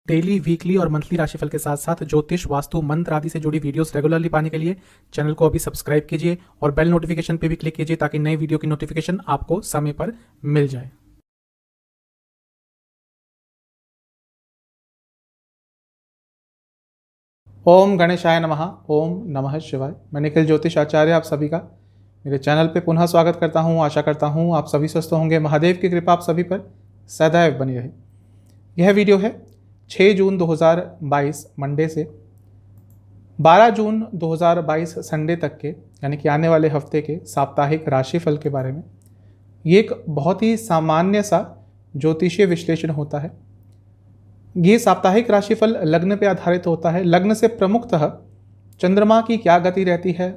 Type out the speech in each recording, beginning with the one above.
Daily, weekly और monthly राशिफल के साथ साथ ज्योतिष, वास्तु, मंत्र आदि से जुड़ी वीडियोस रेगुलरली पाने के लिए चैनल को अभी सब्सक्राइब कीजिए और बेल नोटिफिकेशन पे भी क्लिक कीजिए ताकि नई वीडियो की नोटिफिकेशन आपको समय पर मिल जाए। ओम गणेशाय नमः। ओम नमः शिवाय। मैं निखिल ज्योतिष आचार्य आप सभी का मेरे चैनल पे पुनः स्वागत करता हूँ। आशा करता हूँ आप सभी स्वस्थ होंगे। महादेव की कृपा आप सभी पर सदैव बनी रहे। यह वीडियो है 6 जून 2022 मंडे से 12 जून 2022 संडे तक के, यानी कि आने वाले हफ्ते के साप्ताहिक राशिफल के बारे में। ये एक बहुत ही सामान्य सा ज्योतिषीय विश्लेषण होता है। ये साप्ताहिक राशिफल लग्न पे आधारित होता है। लग्न से प्रमुखतः चंद्रमा की क्या गति रहती है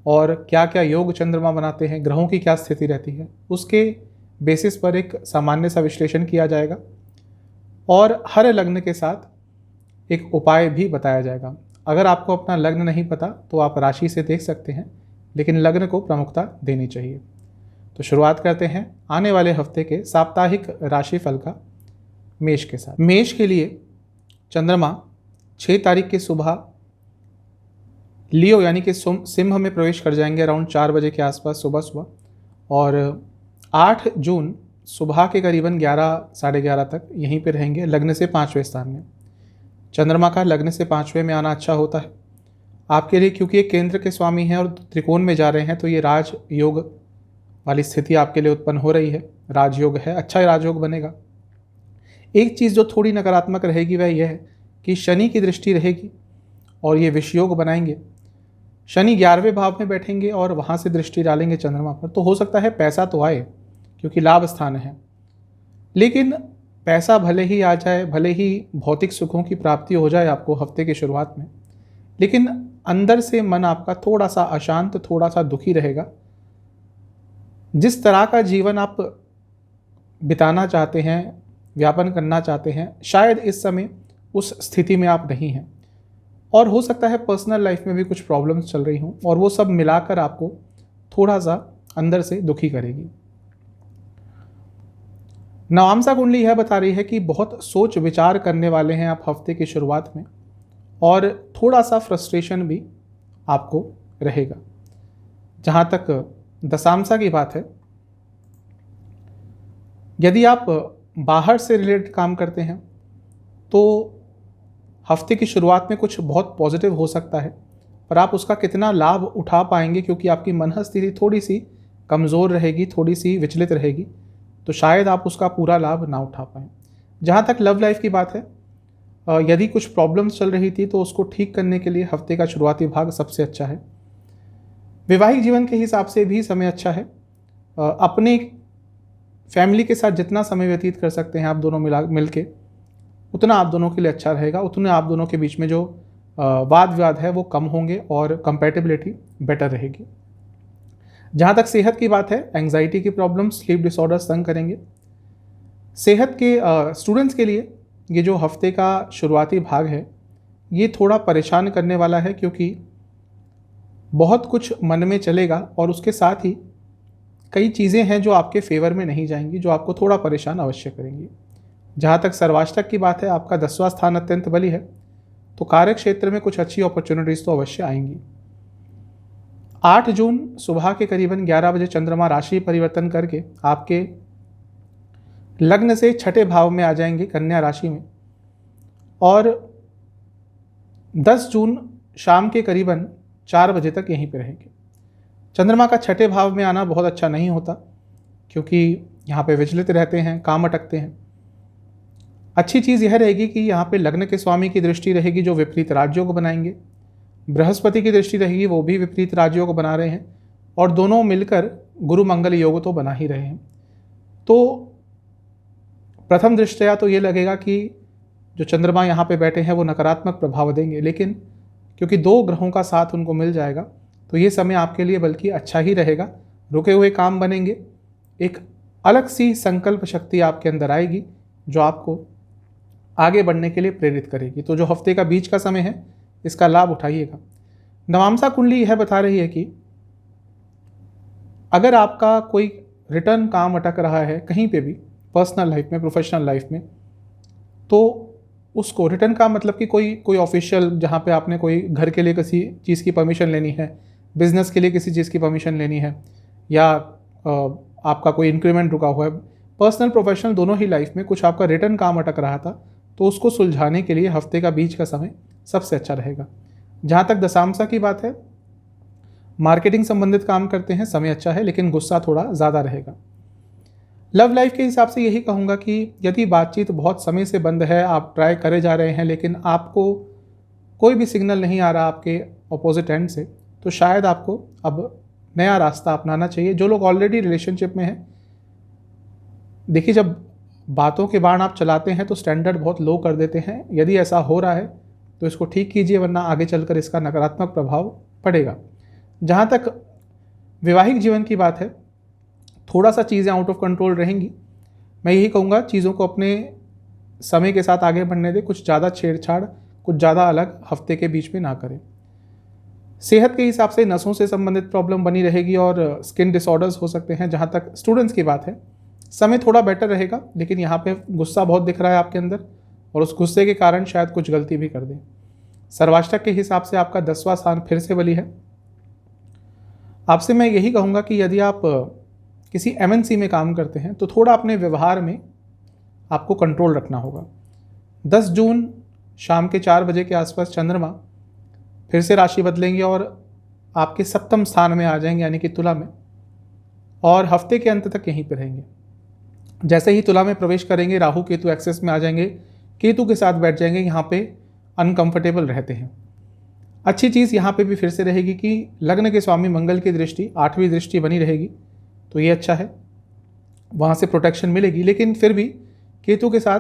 और क्या क्या योग चंद्रमा बनाते हैं, ग्रहों की क्या स्थिति रहती है, उसके बेसिस पर एक सामान्य सा विश्लेषण किया जाएगा और हर लग्न के साथ एक उपाय भी बताया जाएगा। अगर आपको अपना लग्न नहीं पता तो आप राशि से देख सकते हैं, लेकिन लग्न को प्रमुखता देनी चाहिए। तो शुरुआत करते हैं आने वाले हफ्ते के साप्ताहिक राशिफल का मेष के साथ। मेष के लिए चंद्रमा 6 तारीख की सुबह लियो यानी कि सिंह में प्रवेश कर जाएंगे अराउंड 4 बजे के आसपास सुबह सुबह, और 8 जून सुबह के करीबन 11 साढ़े 11 तक यहीं पे रहेंगे लग्न से 5वें स्थान में। चंद्रमा का लग्न से 5वें में आना अच्छा होता है आपके लिए, क्योंकि ये केंद्र के स्वामी हैं और त्रिकोण में जा रहे हैं, तो ये राजयोग वाली स्थिति आपके लिए उत्पन्न हो रही है। राजयोग है, अच्छा राजयोग बनेगा। एक चीज़ जो थोड़ी नकारात्मक रहेगी वह यह है कि शनि की दृष्टि रहेगी और ये विषयोग बनाएंगे। शनि 11वें भाव में बैठेंगे और वहाँ से दृष्टि डालेंगे चंद्रमा पर, तो हो सकता है पैसा तो आए क्योंकि लाभ स्थान है, लेकिन पैसा भले ही आ जाए, भले ही भौतिक सुखों की प्राप्ति हो जाए आपको हफ्ते की शुरुआत में, लेकिन अंदर से मन आपका थोड़ा सा अशांत, थोड़ा सा दुखी रहेगा। जिस तरह का जीवन आप बिताना चाहते हैं, व्यापन करना चाहते हैं, शायद इस समय उस स्थिति में आप नहीं हैं, और हो सकता है पर्सनल लाइफ में भी कुछ प्रॉब्लम्स चल रही हों, और वो सब मिलाकर आपको थोड़ा सा अंदर से दुखी करेगी। नवांसा कुंडली यह बता रही है कि बहुत सोच विचार करने वाले हैं आप हफ्ते की शुरुआत में, और थोड़ा सा फ्रस्ट्रेशन भी आपको रहेगा। जहाँ तक दशांशा की बात है, यदि आप बाहर से रिलेटेड काम करते हैं तो हफ्ते की शुरुआत में कुछ बहुत पॉजिटिव हो सकता है, पर आप उसका कितना लाभ उठा पाएंगे, क्योंकि आपकी मन स्थिति थोड़ी सी कमज़ोर रहेगी, थोड़ी सी विचलित रहेगी, तो शायद आप उसका पूरा लाभ ना उठा पाएँ। जहाँ तक लव लाइफ की बात है, यदि कुछ प्रॉब्लम्स चल रही थी तो उसको ठीक करने के लिए हफ्ते का शुरुआती भाग सबसे अच्छा है। वैवाहिक जीवन के हिसाब से भी समय अच्छा है। अपने फैमिली के साथ जितना समय व्यतीत कर सकते हैं आप दोनों मिल के, उतना आप दोनों के लिए अच्छा रहेगा। उतने आप दोनों के बीच में जो वाद विवाद है वो कम होंगे और कंपैटिबिलिटी बेटर रहेगी। जहाँ तक सेहत की बात है, एंग्जाइटी की प्रॉब्लम, स्लीप डिसऑर्डर्स तंग करेंगे। सेहत के स्टूडेंट्स के लिए ये जो हफ्ते का शुरुआती भाग है ये थोड़ा परेशान करने वाला है, क्योंकि बहुत कुछ मन में चलेगा और उसके साथ ही कई चीज़ें हैं जो आपके फेवर में नहीं जाएंगी, जो आपको थोड़ा परेशान अवश्य करेंगी। जहाँ तक सर्वाष्टक की बात है, आपका 10वां स्थान अत्यंत बली है, तो कार्य क्षेत्र में कुछ अच्छी अपॉर्चुनिटीज़ तो अवश्य आएंगी। 8 जून सुबह के करीबन 11 बजे चंद्रमा राशि परिवर्तन करके आपके लग्न से 6ठे भाव में आ जाएंगे, कन्या राशि में, और 10 जून शाम के करीबन 4 बजे तक यहीं पे रहेंगे। चंद्रमा का 6ठे भाव में आना बहुत अच्छा नहीं होता, क्योंकि यहाँ पे विचलित रहते हैं, काम अटकते हैं। अच्छी चीज़ यह रहेगी कि यहाँ पे लग्न के स्वामी की दृष्टि रहेगी जो विपरीत राजयोग बनाएंगे, बृहस्पति की दृष्टि रहेगी वो भी विपरीत राजयोग बना रहे हैं, और दोनों मिलकर गुरु मंगल योग तो बना ही रहे हैं। तो प्रथम दृष्टया तो ये लगेगा कि जो चंद्रमा यहाँ पे बैठे हैं वो नकारात्मक प्रभाव देंगे, लेकिन क्योंकि 2 ग्रहों का साथ उनको मिल जाएगा तो ये समय आपके लिए बल्कि अच्छा ही रहेगा। रुके हुए काम बनेंगे, एक अलग सी संकल्प शक्ति आपके अंदर आएगी जो आपको आगे बढ़ने के लिए प्रेरित करेगी। तो जो हफ्ते का बीच का समय है इसका लाभ उठाइएगा। नवांसा कुंडली यह बता रही है कि अगर आपका कोई रिटर्न काम अटक रहा है कहीं पे भी, पर्सनल लाइफ में, प्रोफेशनल लाइफ में, तो उसको रिटर्न का मतलब कि कोई ऑफिशियल जहाँ पे आपने कोई घर के लिए किसी चीज़ की परमिशन लेनी है, बिजनेस के लिए किसी चीज़ की परमिशन लेनी है, या आपका कोई इंक्रीमेंट रुका हुआ है, पर्सनल प्रोफेशनल दोनों ही लाइफ में कुछ आपका रिटर्न काम अटक रहा था, तो उसको सुलझाने के लिए हफ्ते का बीच का समय सबसे अच्छा रहेगा। जहाँ तक दशांशा की बात है, मार्केटिंग संबंधित काम करते हैं, समय अच्छा है, लेकिन गुस्सा थोड़ा ज़्यादा रहेगा। लव लाइफ के हिसाब से यही कहूँगा कि यदि बातचीत बहुत समय से बंद है, आप ट्राई करे जा रहे हैं, लेकिन आपको कोई भी सिग्नल नहीं आ रहा आपके अपोजिट एंड से, तो शायद आपको अब नया रास्ता अपनाना चाहिए। जो लोग ऑलरेडी रिलेशनशिप में हैं, देखिए जब बातों के बाण आप चलाते हैं तो स्टैंडर्ड बहुत लो कर देते हैं। यदि ऐसा हो रहा है तो इसको ठीक कीजिए, वरना आगे चलकर इसका नकारात्मक प्रभाव पड़ेगा। जहाँ तक वैवाहिक जीवन की बात है, थोड़ा सा चीज़ें आउट ऑफ कंट्रोल रहेंगी। मैं यही कहूँगा, चीज़ों को अपने समय के साथ आगे बढ़ने दें, कुछ ज़्यादा छेड़छाड़, कुछ ज़्यादा अलग हफ्ते के बीच में ना करें। सेहत के हिसाब से नसों से संबंधित प्रॉब्लम बनी रहेगी और स्किन डिसऑर्डर्स हो सकते हैं। जहाँ तक स्टूडेंट्स की बात है, समय थोड़ा बेटर रहेगा, लेकिन यहाँ पे गुस्सा बहुत दिख रहा है आपके अंदर, और उस गुस्से के कारण शायद कुछ गलती भी कर दें। सर्वाष्टक के हिसाब से आपका 10वां स्थान फिर से बली है। आपसे मैं यही कहूँगा कि यदि आप किसी MNC में काम करते हैं तो थोड़ा अपने व्यवहार में आपको कंट्रोल रखना होगा। 10 जून शाम के 4 बजे के आसपास चंद्रमा फिर से राशि बदलेंगे और आपके 7वें स्थान में आ जाएंगे, यानी कि तुला में, और हफ्ते के अंत तक यहीं पर रहेंगे। जैसे ही तुला में प्रवेश करेंगे, राहु केतु एक्सेस में आ जाएंगे, केतु के साथ बैठ जाएंगे, यहाँ पे अनकंफर्टेबल रहते हैं। अच्छी चीज़ यहाँ पे भी फिर से रहेगी कि लग्न के स्वामी मंगल की दृष्टि 8वीं दृष्टि बनी रहेगी, तो ये अच्छा है, वहाँ से प्रोटेक्शन मिलेगी। लेकिन फिर भी केतु के साथ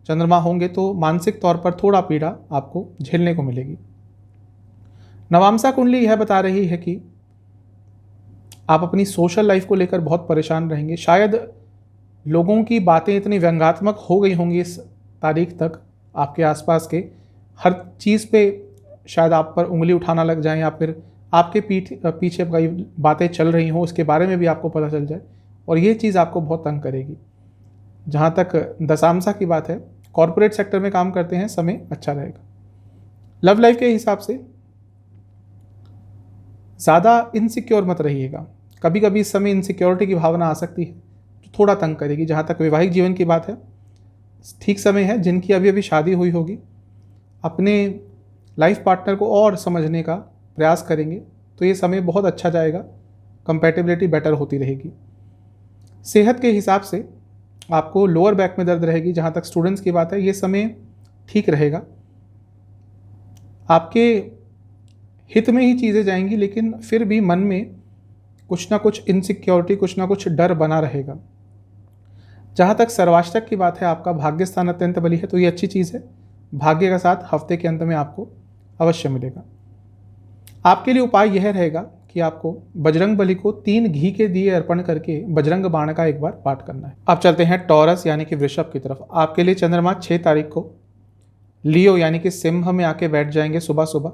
चंद्रमा होंगे तो मानसिक तौर पर थोड़ा पीड़ा आपको झेलने को मिलेगी। नवामसा कुंडली यह बता रही है कि आप अपनी सोशल लाइफ को लेकर बहुत परेशान रहेंगे। शायद लोगों की बातें इतनी व्यंग्यात्मक हो गई होंगी इस तारीख तक, आपके आसपास के हर चीज़ पे शायद आप पर उंगली उठाना लग जाए, या फिर आपके पीछे कई बातें चल रही हों, उसके बारे में भी आपको पता चल जाए, और ये चीज़ आपको बहुत तंग करेगी। जहाँ तक दशांशा की बात है, कॉरपोरेट सेक्टर में काम करते हैं, समय अच्छा रहेगा। लव लाइफ के हिसाब से ज़्यादा इनसिक्योर मत रहिएगा। कभी कभी इस समय इनसिक्योरिटी की भावना आ सकती है जो थोड़ा तंग करेगी। जहाँ तक वैवाहिक जीवन की बात है, ठीक समय है। जिनकी अभी अभी शादी हुई होगी, अपने लाइफ पार्टनर को और समझने का प्रयास करेंगे तो ये समय बहुत अच्छा जाएगा, कंपैटिबिलिटी बेटर होती रहेगी। सेहत के हिसाब से आपको लोअर बैक में दर्द रहेगी। जहाँ तक स्टूडेंट्स की बात है, ये समय ठीक रहेगा, आपके हित में ही चीज़ें जाएंगी, लेकिन फिर भी मन में कुछ ना कुछ इनसिक्योरिटी, कुछ ना कुछ डर बना रहेगा। जहाँ तक सर्वाष्टक की बात है, आपका भाग्य स्थान अत्यंत बली है, तो ये अच्छी चीज़ है। भाग्य का साथ हफ्ते के अंत में आपको अवश्य मिलेगा। आपके लिए उपाय यह रहेगा कि आपको बजरंग बली को 3 घी के दिए अर्पण करके बजरंग बाण का एक बार पाठ करना है। अब चलते हैं टॉरस यानी कि वृषभ की तरफ। आपके लिए चंद्रमा 6 तारीख को लियो यानी कि सिंह में आके बैठ जाएंगे सुबह सुबह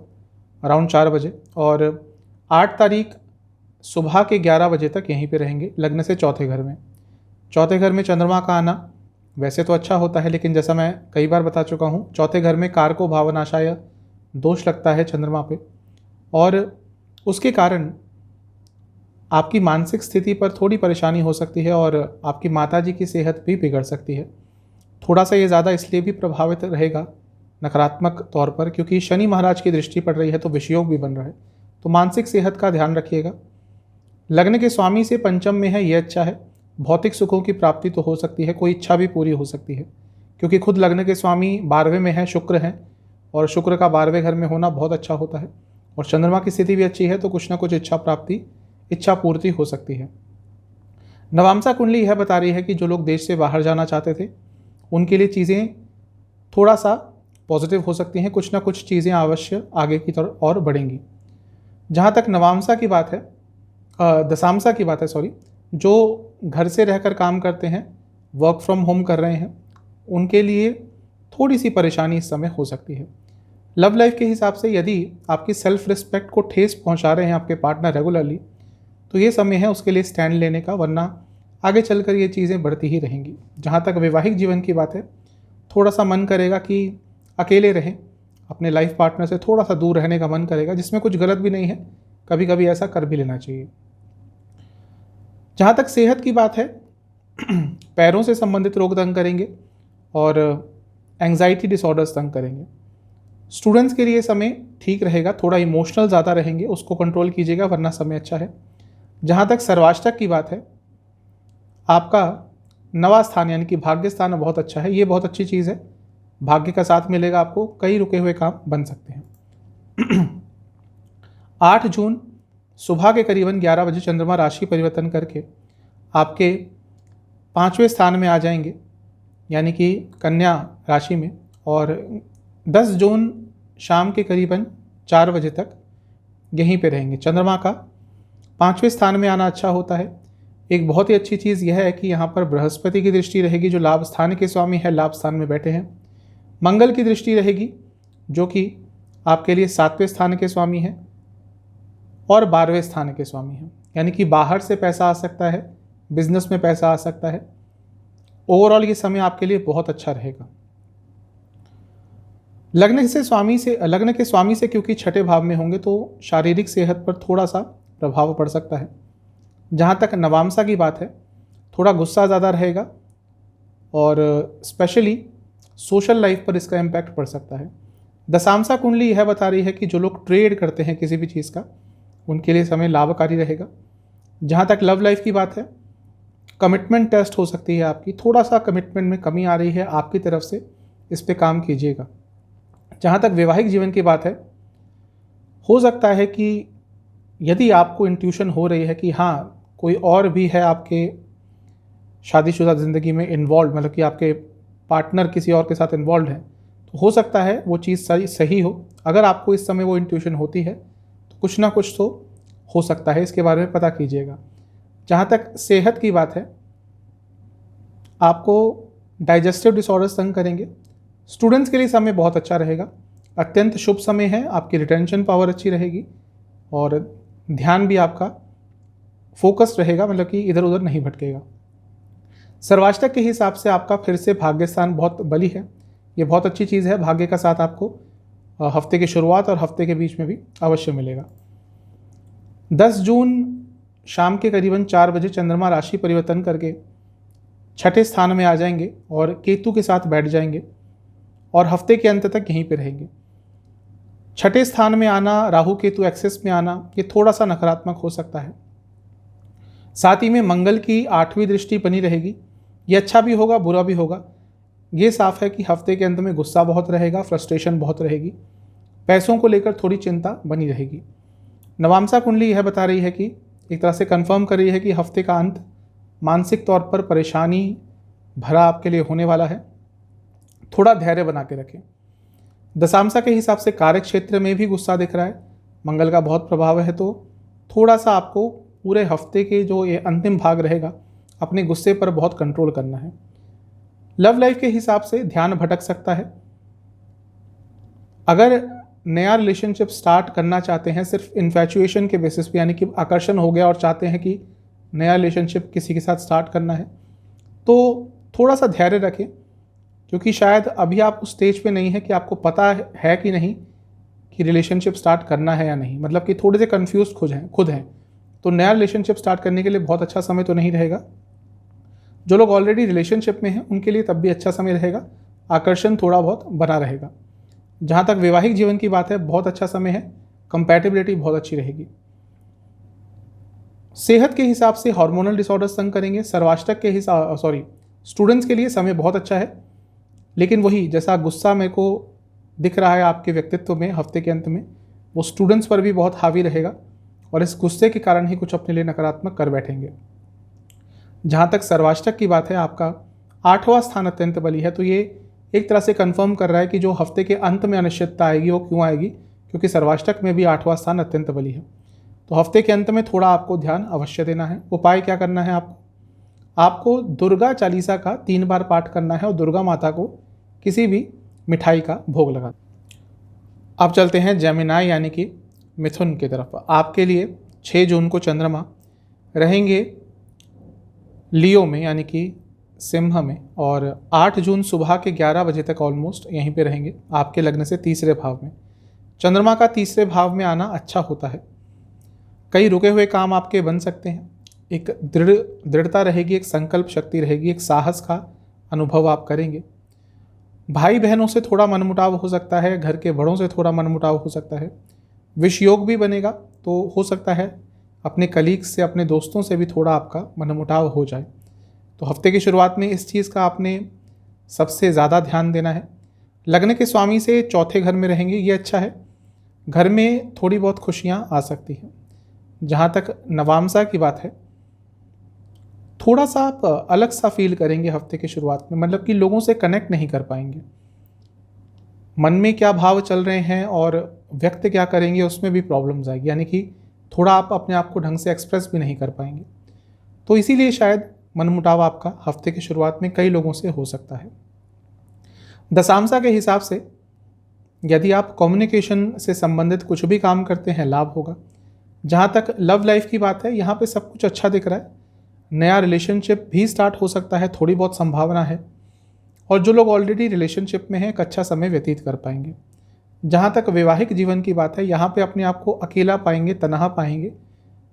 अराउंड 4 बजे, और 8 तारीख सुबह के 11 बजे तक यहीं पे रहेंगे, लग्न से चौथे घर में। चौथे घर में चंद्रमा का आना वैसे तो अच्छा होता है, लेकिन जैसा मैं कई बार बता चुका हूँ, चौथे घर में कारको भावनाशाय दोष लगता है चंद्रमा पे, और उसके कारण आपकी मानसिक स्थिति पर थोड़ी परेशानी हो सकती है और आपकी माताजी की सेहत भी बिगड़ सकती है। थोड़ा सा ये ज़्यादा इसलिए भी प्रभावित रहेगा नकारात्मक तौर पर क्योंकि शनि महाराज की दृष्टि पड़ रही है, तो विषयोग भी बन रहा है, तो मानसिक सेहत का ध्यान रखिएगा। लग्न के स्वामी से पंचम में है, ये अच्छा है। भौतिक सुखों की प्राप्ति तो हो सकती है, कोई इच्छा भी पूरी हो सकती है, क्योंकि खुद लग्न के स्वामी 12वें में है, शुक्र हैं, और शुक्र का 12वें घर में होना बहुत अच्छा होता है, और चंद्रमा की स्थिति भी अच्छी है, तो कुछ ना कुछ इच्छा प्राप्ति, इच्छा पूर्ति हो सकती है। नवामसा कुंडली यह बता रही है कि जो लोग देश से बाहर जाना चाहते थे उनके लिए चीज़ें थोड़ा सा पॉजिटिव हो सकती हैं, कुछ ना कुछ चीज़ें अवश्य आगे की तरफ और बढ़ेंगी। जहाँ तक नवामसा की बात है, दशामसा की बात है, सॉरी, जो घर से रहकर काम करते हैं, वर्क फ्रॉम होम कर रहे हैं, उनके लिए थोड़ी सी परेशानी इस समय हो सकती है। लव लाइफ के हिसाब से यदि आपकी सेल्फ रिस्पेक्ट को ठेस पहुंचा रहे हैं आपके पार्टनर रेगुलरली, तो ये समय है उसके लिए स्टैंड लेने का, वरना आगे चलकर ये चीज़ें बढ़ती ही रहेंगी। जहाँ तक वैवाहिक जीवन की बात है, थोड़ा सा मन करेगा कि अकेले रहें, अपने लाइफ पार्टनर से थोड़ा सा दूर रहने का मन करेगा, जिसमें कुछ गलत भी नहीं है, कभी कभी ऐसा कर भी लेना चाहिए। जहाँ तक सेहत की बात है, पैरों से संबंधित रोग तंग करेंगे और एंजाइटी डिसऑर्डर्स तंग करेंगे। स्टूडेंट्स के लिए समय ठीक रहेगा, थोड़ा इमोशनल ज़्यादा रहेंगे, उसको कंट्रोल कीजिएगा, वरना समय अच्छा है। जहाँ तक सर्वाष्टक की बात है, आपका नवा स्थान यानी कि भाग्य स्थान बहुत अच्छा है, ये बहुत अच्छी चीज़ है, भाग्य का साथ मिलेगा आपको, कई रुके हुए काम बन सकते हैं। 8 जून सुबह के करीबन 11 बजे चंद्रमा राशि परिवर्तन करके आपके 5वें स्थान में आ जाएंगे, यानी कि कन्या राशि में, और 10 जून शाम के करीबन 4 बजे तक यहीं पे रहेंगे। चंद्रमा का 5वें स्थान में आना अच्छा होता है। एक बहुत ही अच्छी चीज़ यह है कि यहाँ पर बृहस्पति की दृष्टि रहेगी, जो लाभ स्थान के स्वामी है, लाभ स्थान में बैठे हैं। मंगल की दृष्टि रहेगी, जो कि आपके लिए 7वें स्थान के स्वामी हैं और 12वें स्थान के स्वामी हैं, यानी कि बाहर से पैसा आ सकता है, बिजनेस में पैसा आ सकता है। ओवरऑल ये समय आपके लिए बहुत अच्छा रहेगा। लग्न के स्वामी से क्योंकि छठे भाव में होंगे, तो शारीरिक सेहत पर थोड़ा सा प्रभाव पड़ सकता है। जहाँ तक नवामसा की बात है, थोड़ा गुस्सा ज़्यादा रहेगा और स्पेशली सोशल लाइफ पर इसका इम्पैक्ट पड़ सकता है। दशांशा कुंडली यह बता रही है कि जो लोग ट्रेड करते हैं किसी भी चीज़ का, उनके लिए समय लाभकारी रहेगा। जहाँ तक लव लाइफ की बात है, कमिटमेंट टेस्ट हो सकती है आपकी, थोड़ा सा कमिटमेंट में कमी आ रही है आपकी तरफ से, इस पे काम कीजिएगा। जहाँ तक वैवाहिक जीवन की बात है, हो सकता है कि यदि आपको इंट्यूशन हो रही है कि हाँ कोई और भी है आपके शादीशुदा ज़िंदगी में इन्वॉल्व, मतलब कि आपके पार्टनर किसी और के साथ इन्वॉल्व है, तो हो सकता है वो चीज़ सही हो। अगर आपको इस समय वो इंट्यूशन होती है तो कुछ ना कुछ तो हो सकता है, इसके बारे में पता कीजिएगा। जहाँ तक सेहत की बात है, आपको डाइजेस्टिव डिसऑर्डर्स तंग करेंगे। स्टूडेंट्स के लिए समय बहुत अच्छा रहेगा, अत्यंत शुभ समय है, आपकी रिटेंशन पावर अच्छी रहेगी और ध्यान भी आपका फोकस्ड रहेगा, मतलब कि इधर उधर नहीं भटकेगा। सर्वाष्टक के हिसाब से आपका फिर से भाग्य स्थान बहुत बली है, ये बहुत अच्छी चीज़ है। भाग्य का साथ आपको हफ्ते की शुरुआत और हफ्ते के बीच में भी अवश्य मिलेगा। 10 जून शाम के करीबन 4 बजे चंद्रमा राशि परिवर्तन करके छठे स्थान में आ जाएंगे और केतु के साथ बैठ जाएंगे और हफ्ते के अंत तक यहीं पे रहेंगे। छठे स्थान में आना, राहु केतु एक्सेस में आना, ये थोड़ा सा नकारात्मक हो सकता है। साथ ही में मंगल की 8वीं दृष्टि बनी रहेगी, ये अच्छा भी होगा बुरा भी होगा। ये साफ है कि हफ्ते के अंत में गुस्सा बहुत रहेगा, फ्रस्ट्रेशन बहुत रहेगी, पैसों को लेकर थोड़ी चिंता बनी रहेगी। नवामसा कुंडली यह बता रही है कि एक तरह से कंफर्म कर रही है कि हफ्ते का अंत मानसिक तौर पर परेशानी भरा आपके लिए होने वाला है, थोड़ा धैर्य बना के रखें। दशांशा के हिसाब से कार्य क्षेत्र में भी गुस्सा दिख रहा है, मंगल का बहुत प्रभाव है, तो थोड़ा सा आपको पूरे हफ्ते के जो ये अंतिम भाग रहेगा, अपने गुस्से पर बहुत कंट्रोल करना है। लव लाइफ के हिसाब से ध्यान भटक सकता है। अगर नया रिलेशनशिप स्टार्ट करना चाहते हैं सिर्फ इन्फैचुएशन के बेसिस पे, यानी कि आकर्षण हो गया और चाहते हैं कि नया रिलेशनशिप किसी के साथ स्टार्ट करना है, तो थोड़ा सा धैर्य रखें, क्योंकि शायद अभी आप उस स्टेज पे नहीं है कि आपको पता है कि नहीं कि रिलेशनशिप स्टार्ट करना है या नहीं, मतलब कि थोड़े से कन्फ्यूज खुद हैं। तो नया रिलेशनशिप स्टार्ट करने के लिए बहुत अच्छा समय तो नहीं रहेगा। जो लोग ऑलरेडी रिलेशनशिप में हैं उनके लिए तब भी अच्छा समय रहेगा, आकर्षण थोड़ा बहुत बना रहेगा। जहाँ तक वैवाहिक जीवन की बात है, बहुत अच्छा समय है, कंपैटिबिलिटी बहुत अच्छी रहेगी। सेहत के हिसाब से हार्मोनल डिसऑर्डर्स तंग करेंगे। सर्वाष्टक के स्टूडेंट्स के लिए समय बहुत अच्छा है, लेकिन वही जैसा गुस्सा मेरे को दिख रहा है आपके व्यक्तित्व में हफ्ते के अंत में, वो स्टूडेंट्स पर भी बहुत हावी रहेगा और इस गुस्से के कारण ही कुछ अपने लिए नकारात्मक कर बैठेंगे। जहाँ तक सर्वाष्टक की बात है, आपका 8वां स्थान अत्यंत बली है, तो ये एक तरह से कंफर्म कर रहा है कि जो हफ्ते के अंत में अनिश्चितता आएगी वो क्यों आएगी, क्योंकि सर्वाष्टक में भी 8वां स्थान अत्यंत बली है। तो हफ्ते के अंत में थोड़ा आपको ध्यान अवश्य देना है। उपाय क्या करना है आपको दुर्गा चालीसा का 3 बार पाठ करना है और दुर्गा माता को किसी भी मिठाई का भोग लगा। अब चलते हैं जेमिनाई यानी कि मिथुन की तरफ। आपके लिए 6 जून को चंद्रमा रहेंगे लियो में, यानी कि सिंह में, और 8 जून सुबह के 11 बजे तक ऑलमोस्ट यहीं पे रहेंगे आपके लग्न से तीसरे भाव में। चंद्रमा का तीसरे भाव में आना अच्छा होता है। कई रुके हुए काम आपके बन सकते हैं। एक दृढ़ता रहेगी, एक संकल्प शक्ति रहेगी, एक साहस का अनुभव आप करेंगे। भाई बहनों से थोड़ा मनमुटाव हो सकता है, घर के बड़ों से थोड़ा मनमुटाव हो सकता है। विष योग भी बनेगा, तो हो सकता है अपने कलीग्स से, अपने दोस्तों से भी थोड़ा आपका मनमुटाव हो जाए। तो हफ्ते की शुरुआत में इस चीज़ का आपने सबसे ज़्यादा ध्यान देना है। लग्न के स्वामी से चौथे घर में रहेंगे, ये अच्छा है। घर में थोड़ी बहुत खुशियाँ आ सकती हैं। जहाँ तक नवामसा की बात है, थोड़ा सा आप अलग सा फील करेंगे हफ्ते की शुरुआत में, मतलब कि लोगों से कनेक्ट नहीं कर पाएंगे। मन में क्या भाव चल रहे हैं और व्यक्त क्या करेंगे, उसमें भी प्रॉब्लम्स आएगी, यानी कि थोड़ा आप अपने आप को ढंग से एक्सप्रेस भी नहीं कर पाएंगे। तो इसीलिए शायद मनमुटाव आपका हफ्ते की शुरुआत में कई लोगों से हो सकता है। दशांशा के हिसाब से यदि आप कम्युनिकेशन से संबंधित कुछ भी काम करते हैं, लाभ होगा। जहाँ तक लव लाइफ की बात है, यहाँ पे सब कुछ अच्छा दिख रहा है। नया रिलेशनशिप भी स्टार्ट हो सकता है, थोड़ी बहुत संभावना है। और जो लोग ऑलरेडी रिलेशनशिप में हैं, एक अच्छा समय व्यतीत कर पाएंगे। जहाँ तक वैवाहिक जीवन की बात है, यहाँ पे अपने आप को अकेला पाएंगे, तनहा पाएंगे।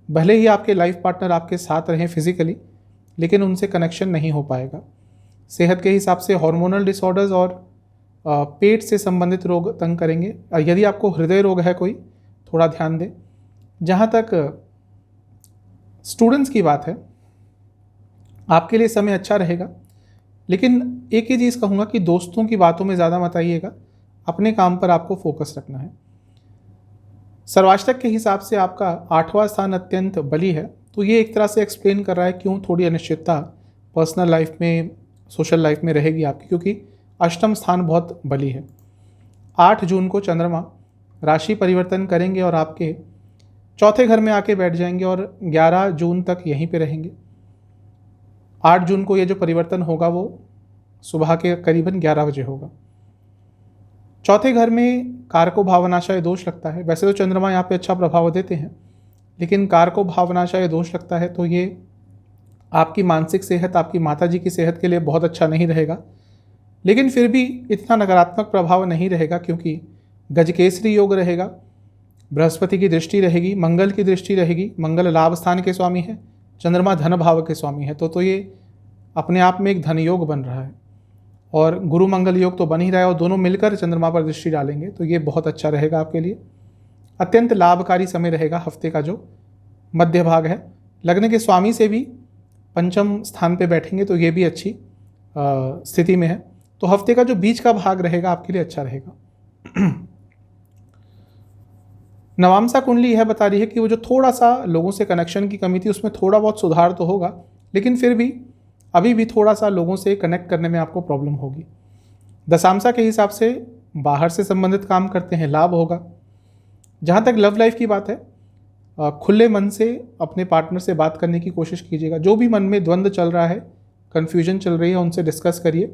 भले ही आपके लाइफ पार्टनर आपके साथ रहें फिजिकली, लेकिन उनसे कनेक्शन नहीं हो पाएगा। सेहत के हिसाब से हार्मोनल डिसऑर्डर्स और पेट से संबंधित रोग तंग करेंगे। यदि आपको हृदय रोग है कोई, थोड़ा ध्यान दें। जहाँ तक स्टूडेंट्स की बात है, आपके लिए समय अच्छा रहेगा, लेकिन एक ही चीज़ कहूँगा कि दोस्तों की बातों में ज़्यादा मत आइएगा। अपने काम पर आपको फोकस रखना है। सर्वाष्टक के हिसाब से आपका 8वां स्थान अत्यंत बली है, तो ये एक तरह से एक्सप्लेन कर रहा है क्यों थोड़ी अनिश्चितता पर्सनल लाइफ में, सोशल लाइफ में रहेगी आपकी, क्योंकि अष्टम स्थान बहुत बली है। 8 जून को चंद्रमा राशि परिवर्तन करेंगे और आपके चौथे घर में आके बैठ जाएंगे और 11 जून तक यहीं पे रहेंगे। 8 जून को ये जो परिवर्तन होगा वो सुबह के करीबन 11 बजे होगा। चौथे घर में कारको भावनाशय दोष लगता है। वैसे तो चंद्रमा यहाँ पे अच्छा प्रभाव देते हैं, लेकिन कारको भावनाशय दोष लगता है, तो ये आपकी मानसिक सेहत, आपकी माताजी की सेहत के लिए बहुत अच्छा नहीं रहेगा। लेकिन फिर भी इतना नकारात्मक प्रभाव नहीं रहेगा, क्योंकि गजकेसरी योग रहेगा, बृहस्पति की दृष्टि रहेगी, मंगल की दृष्टि रहेगी। मंगल लाभ स्थान के स्वामी है, चंद्रमा धन भाव के स्वामी है, तो ये अपने आप में एक धन योग बन रहा है। और गुरु मंगल योग तो बन ही रहा है, और दोनों मिलकर चंद्रमा पर दृष्टि डालेंगे, तो ये बहुत अच्छा रहेगा आपके लिए। अत्यंत लाभकारी समय रहेगा हफ्ते का जो मध्य भाग है। लग्न के स्वामी से भी पंचम स्थान पे बैठेंगे, तो ये भी अच्छी स्थिति में है। तो हफ्ते का जो बीच का भाग रहेगा आपके लिए अच्छा रहेगा। नवामसा कुंडली यह बता रही है कि वो जो थोड़ा सा लोगों से कनेक्शन की कमी थी, उसमें थोड़ा बहुत सुधार तो होगा, लेकिन फिर भी अभी भी थोड़ा सा लोगों से कनेक्ट करने में आपको प्रॉब्लम होगी। दशांशा के हिसाब से बाहर से संबंधित काम करते हैं, लाभ होगा। जहाँ तक लव लाइफ की बात है, खुले मन से अपने पार्टनर से बात करने की कोशिश कीजिएगा। जो भी मन में द्वंद्व चल रहा है, कन्फ्यूजन चल रही है, उनसे डिस्कस करिए,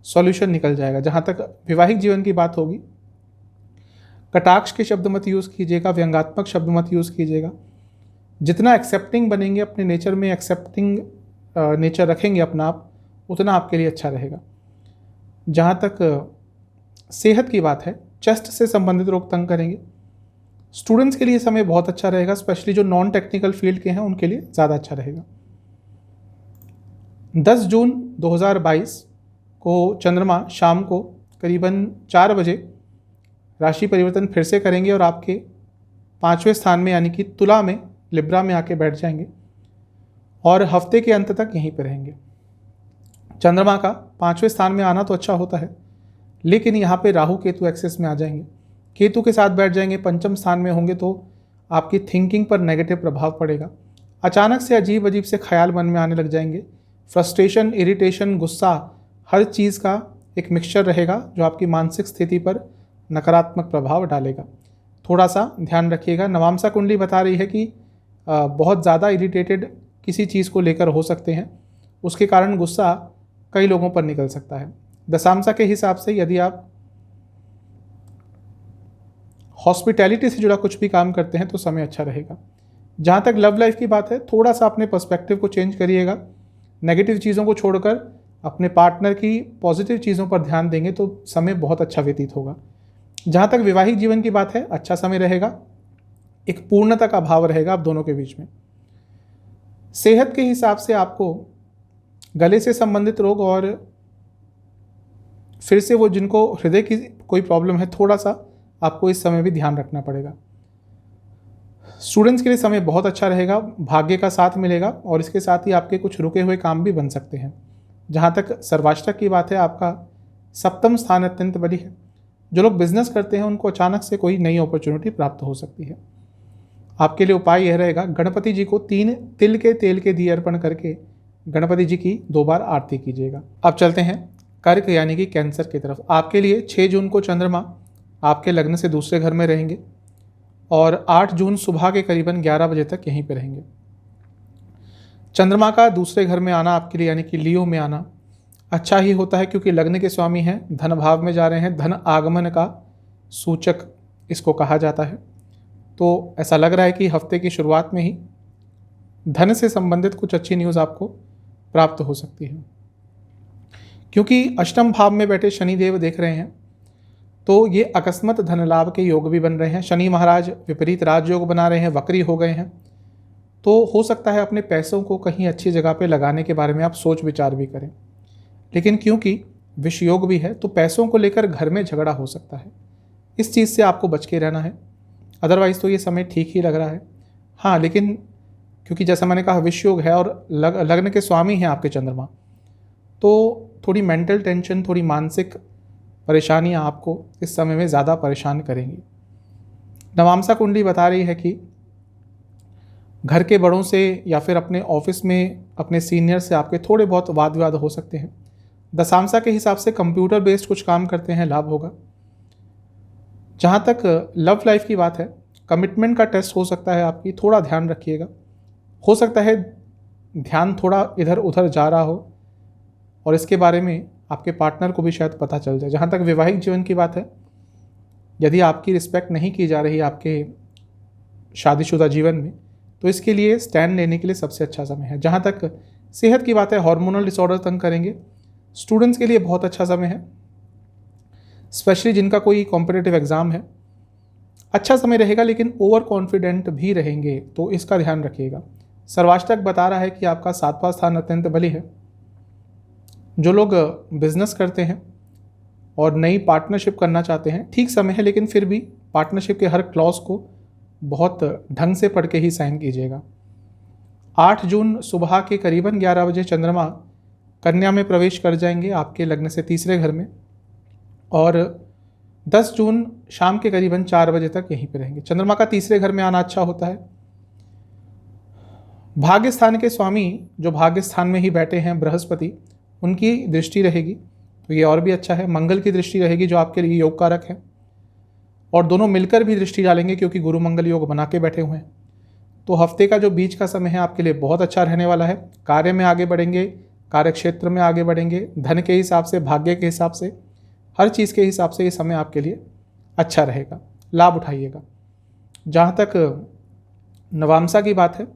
सॉल्यूशन निकल जाएगा। जहाँ तक वैवाहिक जीवन की बात होगी, कटाक्ष के शब्द मत यूज़ कीजिएगा, व्यंग्यात्मक शब्द मत यूज़ कीजिएगा। जितना एक्सेप्टिंग बनेंगे अपने नेचर में, एक्सेप्टिंग नेचर रखेंगे अपना आप, उतना आपके लिए अच्छा रहेगा। जहाँ तक सेहत की बात है, चेस्ट से संबंधित रोग तंग करेंगे। स्टूडेंट्स के लिए समय बहुत अच्छा रहेगा, स्पेशली जो नॉन टेक्निकल फील्ड के हैं उनके लिए ज़्यादा अच्छा रहेगा। 10 जून 2022 को चंद्रमा शाम को करीबन 4 बजे राशि परिवर्तन फिर से करेंगे और आपके 5वें स्थान में, यानी कि तुला में, लिब्रा में आके बैठ जाएंगे और हफ्ते के अंत तक यहीं पर रहेंगे। चंद्रमा का 5वें स्थान में आना तो अच्छा होता है, लेकिन यहाँ पे राहु केतु एक्सेस में आ जाएंगे। केतु के साथ बैठ जाएंगे, पंचम स्थान में होंगे, तो आपकी थिंकिंग पर नेगेटिव प्रभाव पड़ेगा। अचानक से अजीब अजीब से ख्याल मन में आने लग जाएंगे। फ्रस्ट्रेशन, इरिटेशन, गुस्सा, हर चीज़ का एक मिक्सचर रहेगा जो आपकी मानसिक स्थिति पर नकारात्मक प्रभाव डालेगा। थोड़ा सा ध्यान रखिएगा। नवामसा कुंडली बता रही है कि बहुत ज़्यादा इरिटेटेड किसी चीज़ को लेकर हो सकते हैं, उसके कारण गुस्सा कई लोगों पर निकल सकता है। दशांशा के हिसाब से यदि आप हॉस्पिटैलिटी से जुड़ा कुछ भी काम करते हैं तो समय अच्छा रहेगा। जहाँ तक लव लाइफ की बात है, थोड़ा सा अपने पर्सपेक्टिव को चेंज करिएगा। नेगेटिव चीज़ों को छोड़कर अपने पार्टनर की पॉजिटिव चीज़ों पर ध्यान देंगे तो समय बहुत अच्छा व्यतीत होगा। जहाँ तक वैवाहिक जीवन की बात है, अच्छा समय रहेगा, एक पूर्णता का भाव रहेगा आप दोनों के बीच में। सेहत के हिसाब से आपको गले से संबंधित रोग और फिर से वो जिनको हृदय की कोई प्रॉब्लम है, थोड़ा सा आपको इस समय भी ध्यान रखना पड़ेगा। स्टूडेंट्स के लिए समय बहुत अच्छा रहेगा, भाग्य का साथ मिलेगा और इसके साथ ही आपके कुछ रुके हुए काम भी बन सकते हैं। जहाँ तक सर्वाष्टक की बात है, आपका सप्तम स्थान अत्यंत बली है। जो लोग बिजनेस करते हैं उनको अचानक से कोई नई अपॉर्चुनिटी प्राप्त हो सकती है। आपके लिए उपाय यह रहेगा, गणपति जी को 3 तिल के तेल के दिए अर्पण करके गणपति जी की 2 बार आरती कीजिएगा। अब चलते हैं कर्क यानी कि कैंसर की तरफ। आपके लिए 6 जून को चंद्रमा आपके लग्न से दूसरे घर में रहेंगे और 8 जून सुबह के करीबन 11 बजे तक यहीं पे रहेंगे। चंद्रमा का दूसरे घर में आना आपके लिए यानी कि लियो में आना अच्छा ही होता है, क्योंकि लग्न के स्वामी हैं, धन भाव में जा रहे हैं, धन आगमन का सूचक इसको कहा जाता है। तो ऐसा लग रहा है कि हफ्ते की शुरुआत में ही धन से संबंधित कुछ अच्छी न्यूज़ आपको प्राप्त हो सकती है। क्योंकि अष्टम भाव में बैठे शनिदेव देख रहे हैं तो ये अकस्मात धन लाभ के योग भी बन रहे हैं। शनि महाराज विपरीत राजयोग बना रहे हैं, वक्री हो गए हैं, तो हो सकता है अपने पैसों को कहीं अच्छी जगह पे लगाने के बारे में आप सोच विचार भी करें। लेकिन क्योंकि विष योग भी है तो पैसों को लेकर घर में झगड़ा हो सकता है, इस चीज़ से आपको बच के रहना है। अदरवाइज़ तो ये समय ठीक ही लग रहा है। हाँ, लेकिन क्योंकि जैसा मैंने कहा विष योग है और लग्न के स्वामी हैं आपके चंद्रमा, तो थोड़ी मेंटल टेंशन, थोड़ी मानसिक परेशानियाँ आपको इस समय में ज़्यादा परेशान करेंगी। नवामसा कुंडली बता रही है कि घर के बड़ों से या फिर अपने ऑफिस में अपने सीनियर से आपके थोड़े बहुत वाद विवाद हो सकते हैं। दशांशा के हिसाब से कंप्यूटर बेस्ड कुछ काम करते हैं, लाभ होगा। जहाँ तक लव लाइफ की बात है, कमिटमेंट का टेस्ट हो सकता है आपकी, थोड़ा ध्यान रखिएगा। हो सकता है ध्यान थोड़ा इधर उधर जा रहा हो और इसके बारे में आपके पार्टनर को भी शायद पता चल जाए। जहाँ तक वैवाहिक जीवन की बात है, यदि आपकी रिस्पेक्ट नहीं की जा रही आपके शादीशुदा जीवन में, तो इसके लिए स्टैंड लेने के लिए सबसे अच्छा समय है। जहाँ तक सेहत की बात है, हार्मोनल डिसऑर्डर तंग करेंगे। स्टूडेंट्स के लिए बहुत अच्छा समय है, स्पेशली जिनका कोई कॉम्पिटिटिव एग्ज़ाम है। अच्छा समय रहेगा, लेकिन ओवर कॉन्फिडेंट भी रहेंगे, तो इसका ध्यान रखिएगा। सर्वाष्टक बता रहा है कि आपका 7वां स्थान अत्यंत बली है। जो लोग बिजनेस करते हैं और नई पार्टनरशिप करना चाहते हैं, ठीक समय है, लेकिन फिर भी पार्टनरशिप के हर क्लॉज को बहुत ढंग से पढ़ के ही साइन कीजिएगा। 8 जून सुबह के करीबन 11 बजे चंद्रमा कन्या में प्रवेश कर जाएंगे आपके लग्न से तीसरे घर में, और 10 जून शाम के करीबन 4 बजे तक यहीं पे रहेंगे। चंद्रमा का तीसरे घर में आना अच्छा होता है। भाग्य स्थान के स्वामी जो भाग्य स्थान में ही बैठे हैं बृहस्पति, उनकी दृष्टि रहेगी तो ये और भी अच्छा है। मंगल की दृष्टि रहेगी जो आपके लिए योग कारक है, और दोनों मिलकर भी दृष्टि डालेंगे क्योंकि गुरु मंगल योग बना के बैठे हुए हैं। तो हफ्ते का जो बीच का समय है आपके लिए बहुत अच्छा रहने वाला है। कार्य में आगे बढ़ेंगे, कार्य क्षेत्र में आगे बढ़ेंगे, धन के हिसाब से, भाग्य के हिसाब से, हर चीज़ के हिसाब से ये समय आपके लिए अच्छा रहेगा, लाभ उठाइएगा। जहाँ तक नवामसा की बात है,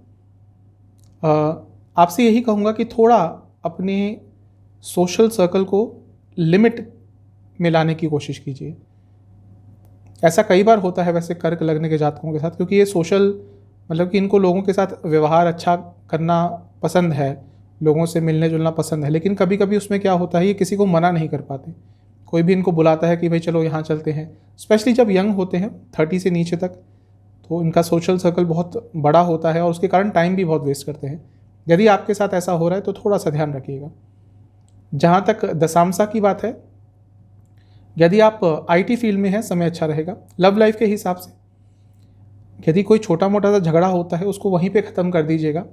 आपसे यही कहूँगा कि थोड़ा अपने सोशल सर्कल को लिमिट में लाने की कोशिश कीजिए। ऐसा कई बार होता है वैसे कर्क लगने के जातकों के साथ, क्योंकि ये सोशल मतलब कि इनको लोगों के साथ व्यवहार अच्छा करना पसंद है, लोगों से मिलने जुलना पसंद है, लेकिन कभी कभी उसमें क्या होता है, ये किसी को मना नहीं कर पाते। कोई भी इनको बुलाता है कि भाई चलो यहाँ चलते हैं, स्पेशली जब यंग होते हैं 30 से नीचे तक, तो इनका सोशल सर्कल बहुत बड़ा होता है और उसके कारण टाइम भी बहुत वेस्ट करते हैं। यदि आपके साथ ऐसा हो रहा है तो थोड़ा सा ध्यान रखिएगा। जहाँ तक दशांशा की बात है, यदि आप आईटी फील्ड में हैं, समय अच्छा रहेगा। लव लाइफ के हिसाब से यदि कोई छोटा मोटा सा झगड़ा होता है उसको वहीं पे ख़त्म कर दीजिएगा,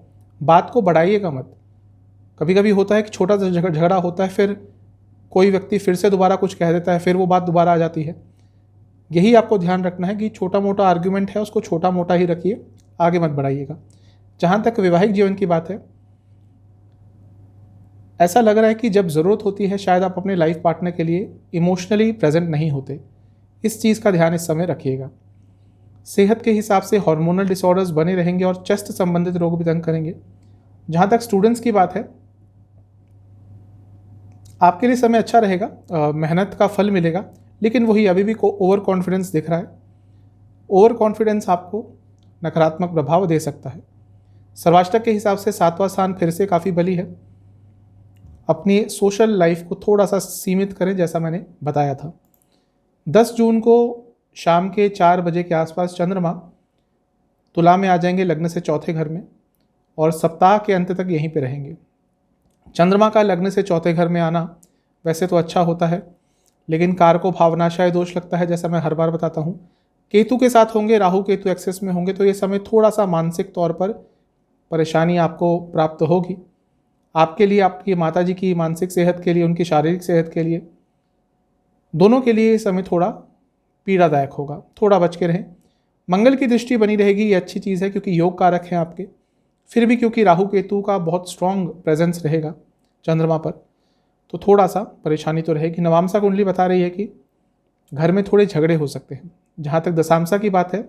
बात को बढ़ाइएगा मत। कभी कभी होता है कि छोटा सा झगड़ा होता है, फिर कोई व्यक्ति फिर से दोबारा कुछ कह देता है, फिर वो बात दोबारा आ जाती है। यही आपको ध्यान रखना है कि छोटा मोटा आर्ग्यूमेंट है उसको छोटा मोटा ही रखिए, आगे मत बढ़ाइएगा। जहाँ तक वैवाहिक जीवन की बात है, ऐसा लग रहा है कि जब ज़रूरत होती है शायद आप अपने लाइफ पार्टनर के लिए इमोशनली प्रेजेंट नहीं होते। इस चीज़ का ध्यान इस समय रखिएगा। सेहत के हिसाब से हार्मोनल डिसऑर्डर्स बने रहेंगे और चेस्ट संबंधित रोग भी तंग करेंगे। जहाँ तक स्टूडेंट्स की बात है, आपके लिए समय अच्छा रहेगा, मेहनत का फल मिलेगा, लेकिन वही अभी भी ओवर कॉन्फिडेंस दिख रहा है। ओवर कॉन्फिडेंस आपको नकारात्मक प्रभाव दे सकता है। सर्वाष्टक के हिसाब से 7वां स्थान फिर से काफ़ी बली है। अपनी सोशल लाइफ को थोड़ा सा सीमित करें, जैसा मैंने बताया था। 10 जून को शाम के 4 बजे के आसपास चंद्रमा तुला में आ जाएंगे लग्न से चौथे घर में, और सप्ताह के अंत तक यहीं पे रहेंगे। चंद्रमा का लग्न से चौथे घर में आना वैसे तो अच्छा होता है, लेकिन कारको भावनाशय दोष लगता है, जैसा मैं हर बार बताता हूँ। केतु के साथ होंगे, राहु केतु एक्सेस में होंगे, तो ये समय थोड़ा सा मानसिक तौर पर परेशानी आपको प्राप्त होगी। आपके लिए, आपकी माता जी की मानसिक सेहत के लिए, उनकी शारीरिक सेहत के लिए, दोनों के लिए ये समय थोड़ा पीड़ादायक होगा, थोड़ा बच के रहें। मंगल की दृष्टि बनी रहेगी, ये अच्छी चीज़ है क्योंकि योग कारक हैं आपके। फिर भी क्योंकि राहु केतु का बहुत स्ट्रॉन्ग प्रेजेंस रहेगा चंद्रमा पर, तो थोड़ा सा परेशानी तो रहेगी। नवामसा कुंडली बता रही है कि घर में थोड़े झगड़े हो सकते हैं। जहाँ तक दशामसा की बात है,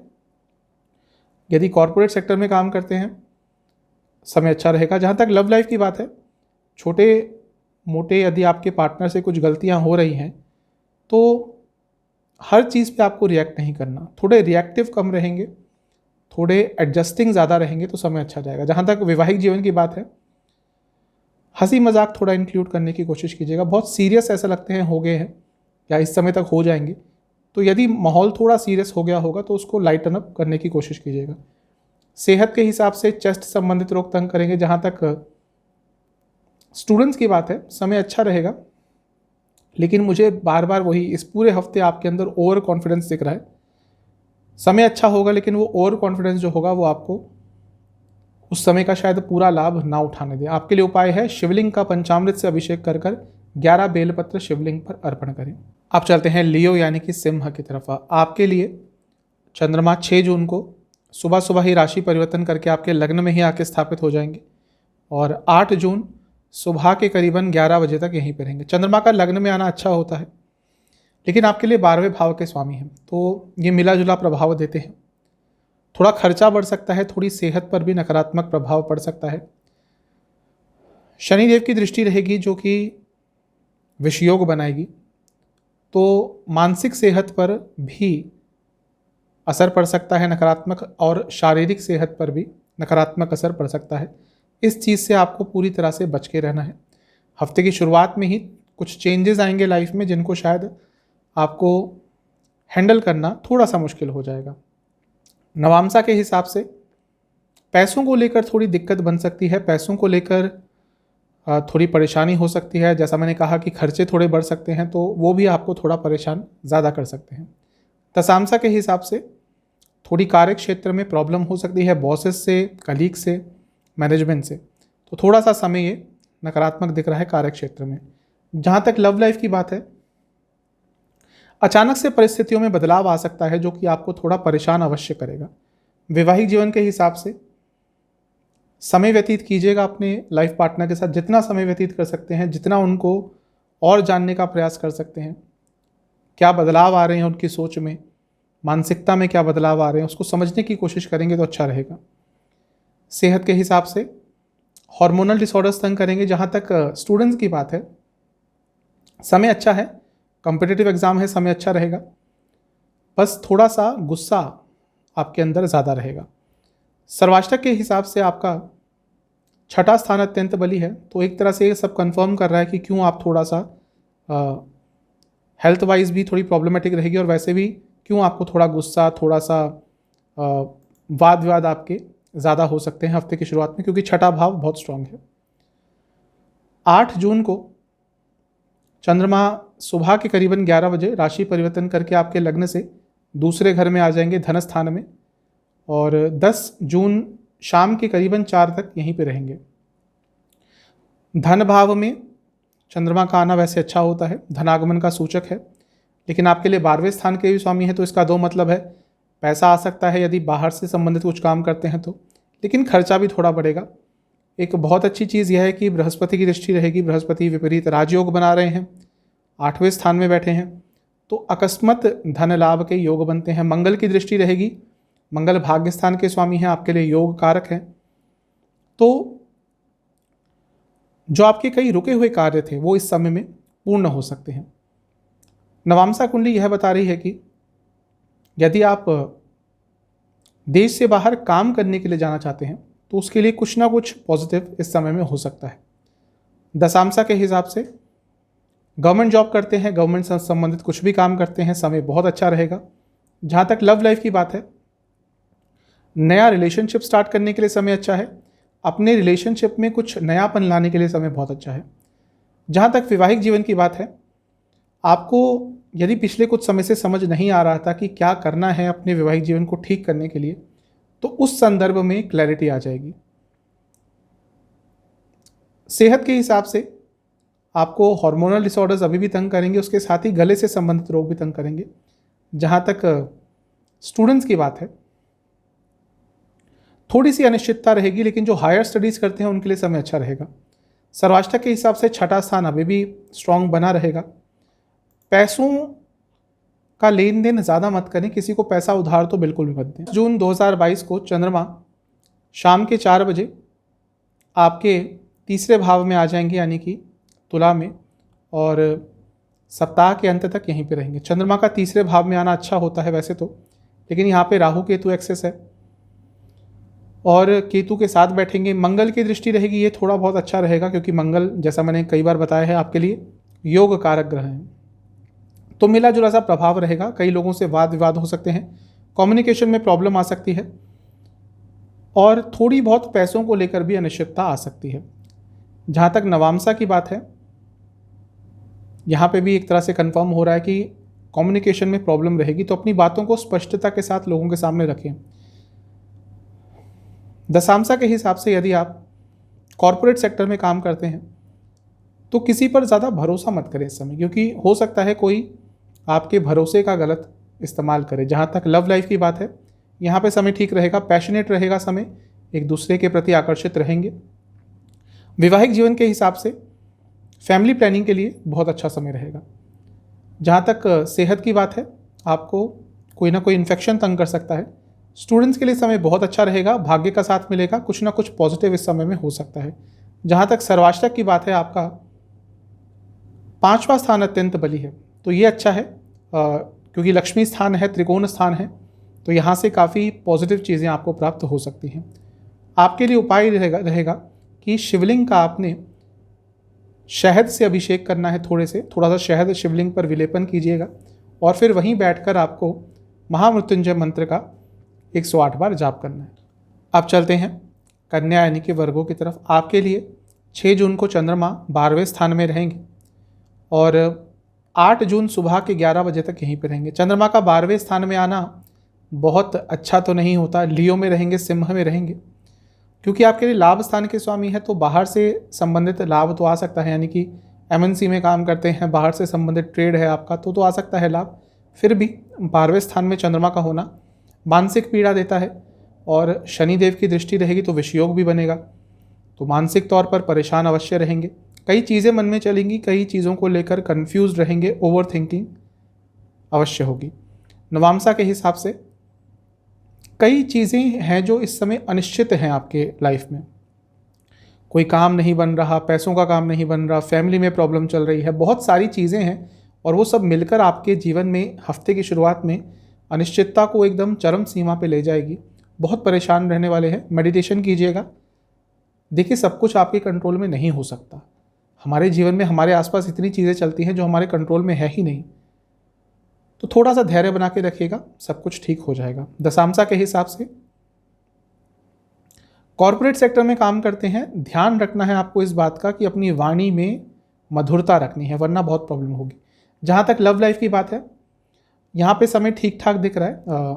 यदि कॉरपोरेट सेक्टर में काम करते हैं समय अच्छा रहेगा। जहाँ तक लव लाइफ की बात है, छोटे मोटे यदि आपके पार्टनर से कुछ गलतियाँ हो रही हैं तो हर चीज़ पे आपको रिएक्ट नहीं करना, थोड़े रिएक्टिव कम रहेंगे, थोड़े एडजस्टिंग ज़्यादा रहेंगे तो समय अच्छा जाएगा। जहाँ तक वैवाहिक जीवन की बात है, हंसी मजाक थोड़ा इंक्लूड करने की कोशिश कीजिएगा। बहुत सीरियस ऐसा लगते हैं हो गए हैं या इस समय तक हो जाएंगे, तो यदि माहौल थोड़ा सीरियस हो गया होगा तो उसको लाइटन अप करने की कोशिश कीजिएगा। सेहत के हिसाब से चेस्ट संबंधित रोग तंग करेंगे। जहाँ तक स्टूडेंट्स की बात है, समय अच्छा रहेगा, लेकिन मुझे बार बार वही, इस पूरे हफ्ते आपके अंदर ओवर कॉन्फिडेंस दिख रहा है। समय अच्छा होगा, लेकिन वो ओवर कॉन्फिडेंस जो होगा वो आपको उस समय का शायद पूरा लाभ ना उठाने दे। आपके लिए उपाय है शिवलिंग का पंचामृत से अभिषेक कर 11 बेलपत्र शिवलिंग पर अर्पण करें। आप चलते हैं लियो यानी कि सिंह की तरफ। आपके लिए चंद्रमा 6 जून को सुबह सुबह ही राशि परिवर्तन करके आपके लग्न में ही आके स्थापित हो जाएंगे, और 8 जून सुबह के करीबन 11 बजे तक यहीं पर रहेंगे। चंद्रमा का लग्न में आना अच्छा होता है, लेकिन आपके लिए 12वें भाव के स्वामी हैं, तो ये मिला जुला प्रभाव देते हैं। थोड़ा खर्चा बढ़ सकता है, थोड़ी सेहत पर भी नकारात्मक प्रभाव पड़ सकता है। शनिदेव की दृष्टि रहेगी जो कि विषयोग बनाएगी, तो मानसिक सेहत पर भी असर पड़ सकता है नकारात्मक, और शारीरिक सेहत पर भी नकारात्मक असर पड़ सकता है। इस चीज़ से आपको पूरी तरह से बच के रहना है। हफ्ते की शुरुआत में ही कुछ चेंजेस आएंगे लाइफ में, जिनको शायद आपको हैंडल करना थोड़ा सा मुश्किल हो जाएगा। नवामसा के हिसाब से पैसों को लेकर थोड़ी दिक्कत बन सकती है, पैसों को लेकर थोड़ी परेशानी हो सकती है। जैसा मैंने कहा कि खर्चे थोड़े बढ़ सकते हैं, तो वो भी आपको थोड़ा परेशान ज़्यादा कर सकते हैं। दशामसा के हिसाब से थोड़ी कार्य क्षेत्र में प्रॉब्लम हो सकती है, बॉसेस से, कलीग से, मैनेजमेंट से, तो थोड़ा सा समय ये नकारात्मक दिख रहा है कार्य क्षेत्र में। जहाँ तक लव लाइफ की बात है, अचानक से परिस्थितियों में बदलाव आ सकता है जो कि आपको थोड़ा परेशान अवश्य करेगा। वैवाहिक जीवन के हिसाब से समय व्यतीत कीजिएगा अपने लाइफ पार्टनर के साथ, जितना समय व्यतीत कर सकते हैं, जितना उनको और जानने का प्रयास कर सकते हैं, क्या बदलाव आ रहे हैं उनकी सोच में, मानसिकता में क्या बदलाव आ रहे हैं, उसको समझने की कोशिश करेंगे तो अच्छा रहेगा। सेहत के हिसाब से हार्मोनल डिसऑर्डर्स तंग करेंगे। जहाँ तक स्टूडेंट्स की बात है, समय अच्छा है, कॉम्पिटिटिव एग्जाम है, समय अच्छा रहेगा, बस थोड़ा सा गुस्सा आपके अंदर ज़्यादा रहेगा। सर्वाष्टक के हिसाब से आपका 6ठा स्थान अत्यंत बली है, तो एक तरह से ये सब कंफर्म कर रहा है कि क्यों आप थोड़ा सा हेल्थ वाइज भी थोड़ी प्रॉब्लमेटिक रहेगी, और वैसे भी क्यों आपको थोड़ा गुस्सा, थोड़ा सा वाद विवाद आपके ज़्यादा हो सकते हैं हफ्ते की शुरुआत में, क्योंकि 6ठा भाव बहुत स्ट्रांग है। 8 जून को चंद्रमा सुबह के करीबन 11 बजे राशि परिवर्तन करके आपके लग्न से दूसरे घर में आ जाएंगे धन स्थान में, और 10 जून शाम के करीबन 4 तक यहीं पे रहेंगे। धन भाव में चंद्रमा का आना वैसे अच्छा होता है, धनागमन का सूचक है, लेकिन आपके लिए 12वें स्थान के भी स्वामी है, तो इसका दो मतलब है, पैसा आ सकता है यदि बाहर से संबंधित कुछ काम करते हैं तो, लेकिन खर्चा भी थोड़ा बढ़ेगा। एक बहुत अच्छी चीज़ यह है कि बृहस्पति की दृष्टि रहेगी, बृहस्पति विपरीत राजयोग बना रहे हैं, 8वें स्थान में बैठे हैं, तो अकस्मात धन लाभ के योग बनते हैं। मंगल की दृष्टि रहेगी, मंगल भाग्य स्थान के स्वामी हैं, आपके लिए योग कारक हैं, तो जो आपके कई रुके हुए कार्य थे वो इस समय में पूर्ण हो सकते हैं। नवांसा कुंडली यह बता रही है कि यदि आप देश से बाहर काम करने के लिए जाना चाहते हैं तो उसके लिए कुछ ना कुछ पॉजिटिव इस समय में हो सकता है। दशांशा के हिसाब से गवर्नमेंट जॉब करते हैं, गवर्नमेंट से संबंधित कुछ भी काम करते हैं, समय बहुत अच्छा रहेगा। जहाँ तक लव लाइफ की बात है, नया रिलेशनशिप स्टार्ट करने के लिए समय अच्छा है। अपने रिलेशनशिप में कुछ नयापन लाने के लिए समय बहुत अच्छा है। जहाँ तक वैवाहिक जीवन की बात है, आपको यदि पिछले कुछ समय से समझ नहीं आ रहा था कि क्या करना है अपने वैवाहिक जीवन को ठीक करने के लिए, तो उस संदर्भ में क्लैरिटी आ जाएगी। सेहत के हिसाब से आपको हार्मोनल डिसऑर्डर्स अभी भी तंग करेंगे, उसके साथ ही गले से संबंधित रोग भी तंग करेंगे। जहाँ तक स्टूडेंट्स की बात है, थोड़ी सी अनिश्चितता रहेगी, लेकिन जो हायर स्टडीज़ करते हैं उनके लिए समय अच्छा रहेगा। सर्वाष्टक के हिसाब से छठा स्थान अभी भी स्ट्रांग बना रहेगा। पैसों का लेन देन ज़्यादा मत करें, किसी को पैसा उधार तो बिल्कुल भी मत दें। जून 2022 को चंद्रमा शाम के 4 बजे आपके तीसरे भाव में आ जाएंगे, यानी कि तुला में, और सप्ताह के अंत तक यहीं पे रहेंगे। चंद्रमा का तीसरे भाव में आना अच्छा होता है वैसे तो, लेकिन यहाँ पे राहु केतु एक्सेस है और केतु के साथ बैठेंगे। मंगल की दृष्टि रहेगी, ये थोड़ा बहुत अच्छा रहेगा क्योंकि मंगल, जैसा मैंने कई बार बताया है, आपके लिए योग कारक ग्रह हैं, तो मिला जुला सा प्रभाव रहेगा। कई लोगों से वाद विवाद हो सकते हैं, कम्युनिकेशन में प्रॉब्लम आ सकती है और थोड़ी बहुत पैसों को लेकर भी अनिश्चितता आ सकती है। जहाँ तक नवांसा की बात है, यहाँ पे भी एक तरह से कंफर्म हो रहा है कि कम्युनिकेशन में प्रॉब्लम रहेगी, तो अपनी बातों को स्पष्टता के साथ लोगों के सामने रखें। दशांशा के हिसाब से यदि आप कॉरपोरेट सेक्टर में काम करते हैं तो किसी पर ज़्यादा भरोसा मत करें इस समय, क्योंकि हो सकता है कोई आपके भरोसे का गलत इस्तेमाल करे। जहाँ तक लव लाइफ की बात है, यहाँ पे समय ठीक रहेगा, पैशनेट रहेगा समय, एक दूसरे के प्रति आकर्षित रहेंगे। वैवाहिक जीवन के हिसाब से फैमिली प्लानिंग के लिए बहुत अच्छा समय रहेगा। जहाँ तक सेहत की बात है, आपको कोई ना कोई इन्फेक्शन तंग कर सकता है। स्टूडेंट्स के लिए समय बहुत अच्छा रहेगा, भाग्य का साथ मिलेगा, कुछ ना कुछ पॉजिटिव इस समय में हो सकता है। जहाँ तक सर्वाष्टक की बात है, आपका 5वां स्थान अत्यंत बली है, तो ये अच्छा है क्योंकि लक्ष्मी स्थान है, त्रिकोण स्थान है, तो यहाँ से काफ़ी पॉजिटिव चीज़ें आपको प्राप्त हो सकती हैं। आपके लिए उपाय रहेगा कि शिवलिंग का आपने शहद से अभिषेक करना है, थोड़ा सा शहद शिवलिंग पर विलेपन कीजिएगा और फिर वहीं बैठकर आपको महामृत्युंजय मंत्र का 108 बार जाप करना है। अब चलते हैं कन्या यानी कि वर्गों की तरफ। आपके लिए 6 जून को चंद्रमा 12वें स्थान में रहेंगे और 8 जून सुबह के 11 बजे तक यहीं पर रहेंगे। चंद्रमा का 12वें स्थान में आना बहुत अच्छा तो नहीं होता। लियो में रहेंगे, सिंह में रहेंगे, क्योंकि आपके लिए लाभ स्थान के स्वामी है, तो बाहर से संबंधित लाभ तो आ सकता है, यानी कि एमएनसी में काम करते हैं, बाहर से संबंधित ट्रेड है आपका, तो आ सकता है लाभ। फिर भी 12वें स्थान में चंद्रमा का होना मानसिक पीड़ा देता है और शनिदेव की दृष्टि रहेगी तो विषयोग भी बनेगा, तो मानसिक तौर पर परेशान अवश्य रहेंगे। कई चीज़ें मन में चलेंगी, कई चीज़ों को लेकर कन्फ्यूज रहेंगे, ओवर थिंकिंग अवश्य होगी। नवांसा के हिसाब से कई चीज़ें हैं जो इस समय अनिश्चित हैं आपके लाइफ में। कोई काम नहीं बन रहा, पैसों का काम नहीं बन रहा, फैमिली में प्रॉब्लम चल रही है, बहुत सारी चीज़ें हैं और वो सब मिलकर आपके जीवन में हफ्ते की शुरुआत में अनिश्चितता को एकदम चरम सीमा पे ले जाएगी। बहुत परेशान रहने वाले हैं। मेडिटेशन कीजिएगा। देखिए, सब कुछ आपके कंट्रोल में नहीं हो सकता। हमारे जीवन में हमारे आसपास इतनी चीज़ें चलती हैं जो हमारे कंट्रोल में है ही नहीं, तो थोड़ा सा धैर्य बना के रखिएगा, सब कुछ ठीक हो जाएगा। दशांशा के हिसाब से कॉर्पोरेट सेक्टर में काम करते हैं, ध्यान रखना है आपको इस बात का कि अपनी वाणी में मधुरता रखनी है, वरना बहुत प्रॉब्लम होगी। जहाँ तक लव लाइफ की बात है, यहाँ पे समय ठीक ठाक दिख रहा है,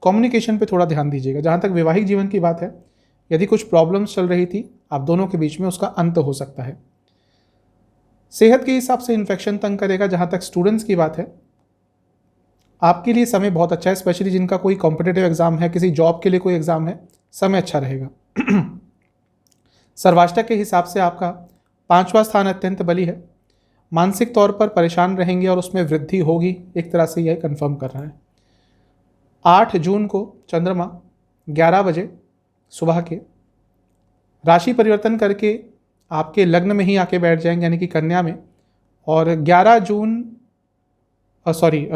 कम्युनिकेशन पे थोड़ा ध्यान दीजिएगा। जहाँ तक वैवाहिक जीवन की बात है, यदि कुछ प्रॉब्लम्स चल रही थी आप दोनों के बीच में, उसका अंत हो सकता है। सेहत के हिसाब से इन्फेक्शन तंग करेगा। जहाँ तक स्टूडेंट्स की बात है, आपके लिए समय बहुत अच्छा है, स्पेशली जिनका कोई कॉम्पिटिटिव एग्जाम है, किसी जॉब के लिए कोई एग्जाम है, समय अच्छा रहेगा। सर्वाष्टक के हिसाब से आपका 5वां स्थान अत्यंत बली है, मानसिक तौर पर परेशान रहेंगे और उसमें वृद्धि होगी, एक तरह से यह कंफर्म कर रहा है। 8 जून को चंद्रमा 11 बजे सुबह के राशि परिवर्तन करके आपके लग्न में ही आके बैठ जाएंगे, यानी कि कन्या में, और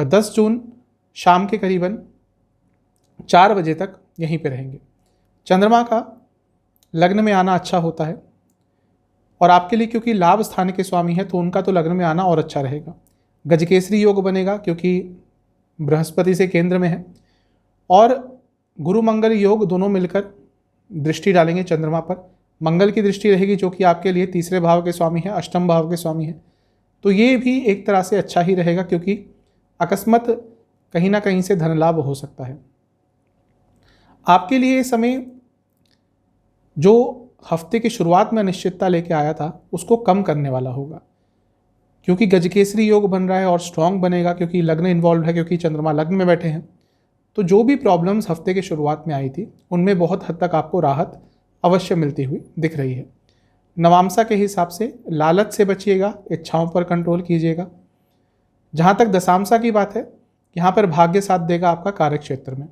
10 जून शाम के करीबन 4 बजे तक यहीं पे रहेंगे। चंद्रमा का लग्न में आना अच्छा होता है और आपके लिए क्योंकि लाभ स्थान के स्वामी है तो उनका तो लग्न में आना और अच्छा रहेगा। गजकेसरी योग बनेगा क्योंकि बृहस्पति से केंद्र में है और गुरु मंगल योग दोनों मिलकर दृष्टि डालेंगे चंद्रमा पर। मंगल की दृष्टि रहेगी जो कि आपके लिए तीसरे भाव के स्वामी है, अष्टम भाव के स्वामी है, तो ये भी एक तरह से अच्छा ही रहेगा क्योंकि अकस्मात कहीं ना कहीं से धन लाभ हो सकता है। आपके लिए ये समय जो हफ्ते की शुरुआत में अनिश्चितता लेके आया था उसको कम करने वाला होगा क्योंकि गजकेसरी योग बन रहा है और स्ट्रांग बनेगा क्योंकि लग्न इन्वॉल्व है, क्योंकि चंद्रमा लग्न में बैठे हैं। तो जो भी प्रॉब्लम्स हफ्ते की शुरुआत में आई थी उनमें बहुत हद तक आपको राहत अवश्य मिलती हुई दिख रही है। नवांशा के हिसाब से लालच से बचिएगा, इच्छाओं पर कंट्रोल कीजिएगा। जहाँ तक दशांशा की बात है, यहाँ पर भाग्य साथ देगा आपका कार्य क्षेत्र में।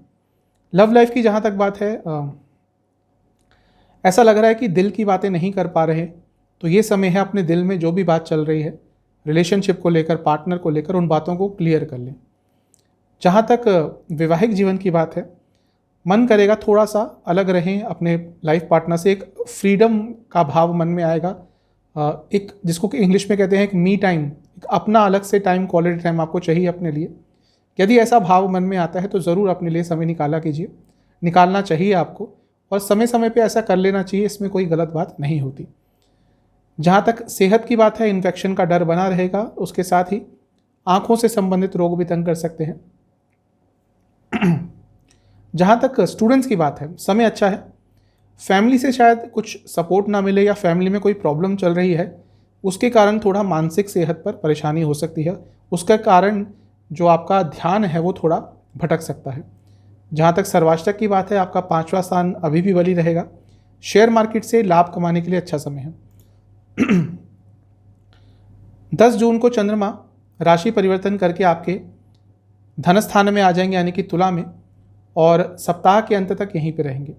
लव लाइफ की जहाँ तक बात है, ऐसा लग रहा है कि दिल की बातें नहीं कर पा रहे, तो ये समय है अपने दिल में जो भी बात चल रही है रिलेशनशिप को लेकर, पार्टनर को लेकर, उन बातों को क्लियर कर लें। जहाँ तक वैवाहिक जीवन की बात है, मन करेगा थोड़ा सा अलग रहें अपने लाइफ पार्टनर से, एक फ्रीडम का भाव मन में आएगा, एक जिसको कि इंग्लिश में कहते हैं एक मी टाइम, एक अपना अलग से टाइम, क्वालिटी टाइम आपको चाहिए अपने लिए। यदि ऐसा भाव मन में आता है तो ज़रूर अपने लिए समय निकालना चाहिए आपको, और समय समय पे ऐसा कर लेना चाहिए, इसमें कोई गलत बात नहीं होती। जहाँ तक सेहत की बात है, इन्फेक्शन का डर बना रहेगा, उसके साथ ही आँखों से संबंधित रोग भी तंग कर सकते हैं। जहाँ तक स्टूडेंट्स की बात है, समय अच्छा है। फैमिली से शायद कुछ सपोर्ट ना मिले या फैमिली में कोई प्रॉब्लम चल रही है, उसके कारण थोड़ा मानसिक सेहत पर परेशानी हो सकती है, उसका कारण जो आपका ध्यान है वो थोड़ा भटक सकता है। जहाँ तक सर्वाष्टक की बात है, आपका 5वां स्थान अभी भी बली रहेगा। शेयर मार्केट से लाभ कमाने के लिए अच्छा समय है। 10 जून को चंद्रमा राशि परिवर्तन करके आपके धन स्थान में आ जाएंगे, यानी कि तुला में, और सप्ताह के अंत तक यहीं पे रहेंगे।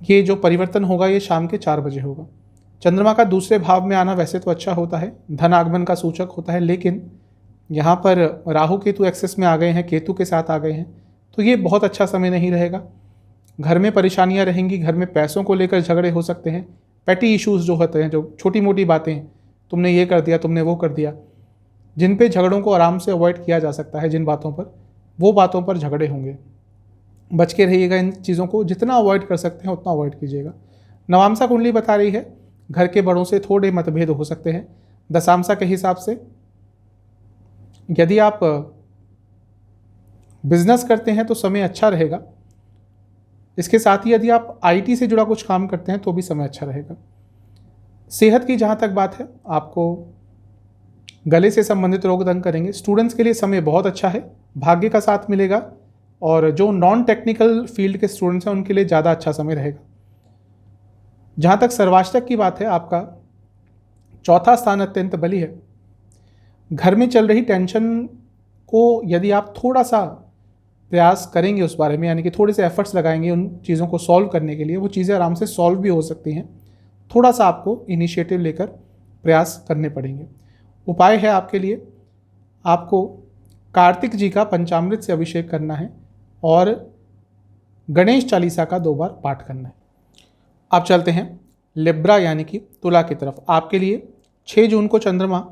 ये जो परिवर्तन होगा ये शाम के 4 बजे होगा। चंद्रमा का दूसरे भाव में आना वैसे तो अच्छा होता है, धन आगमन का सूचक होता है, लेकिन यहाँ पर राहु केतु एक्सेस में आ गए हैं, केतु के साथ आ गए हैं, तो ये बहुत अच्छा समय नहीं रहेगा। घर में परेशानियाँ रहेंगी, घर में पैसों को लेकर झगड़े हो सकते हैं, पेटी इश्यूज़ जो होते हैं, जो छोटी मोटी बातें हैं, तुमने ये कर दिया, तुमने वो कर दिया, जिन पे झगड़ों को आराम से अवॉइड किया जा सकता है, जिन बातों पर, वो बातों पर झगड़े होंगे। बच के रहिएगा, इन चीज़ों को जितना अवॉइड कर सकते हैं उतना अवॉइड कीजिएगा। नवांशा कुंडली बता रही है घर के बड़ों से थोड़े मतभेद हो सकते हैं। दशांशा के हिसाब से यदि आप बिजनेस करते हैं तो समय अच्छा रहेगा। इसके साथ ही यदि आप आईटी से जुड़ा कुछ काम करते हैं तो भी समय अच्छा रहेगा। सेहत की जहाँ तक बात है, आपको गले से संबंधित रोग तंग करेंगे। स्टूडेंट्स के लिए समय बहुत अच्छा है, भाग्य का साथ मिलेगा, और जो नॉन टेक्निकल फील्ड के स्टूडेंट्स हैं उनके लिए ज़्यादा अच्छा समय रहेगा। जहाँ तक सर्वाष्टक की बात है, आपका 4था स्थान अत्यंत बली है। घर में चल रही टेंशन को यदि आप थोड़ा सा प्रयास करेंगे उस बारे में, यानी कि थोड़े से एफर्ट्स लगाएंगे उन चीज़ों को सॉल्व करने के लिए, वो चीज़ें आराम से सॉल्व भी हो सकती हैं। थोड़ा सा आपको इनिशिएटिव लेकर प्रयास करने पड़ेंगे। उपाय है आपके लिए, आपको कार्तिक जी का पंचामृत से अभिषेक करना है और गणेश चालीसा का 2 बार पाठ करना है। आप चलते हैं लिब्रा यानी कि तुला की तरफ। आपके लिए 6 जून को चंद्रमा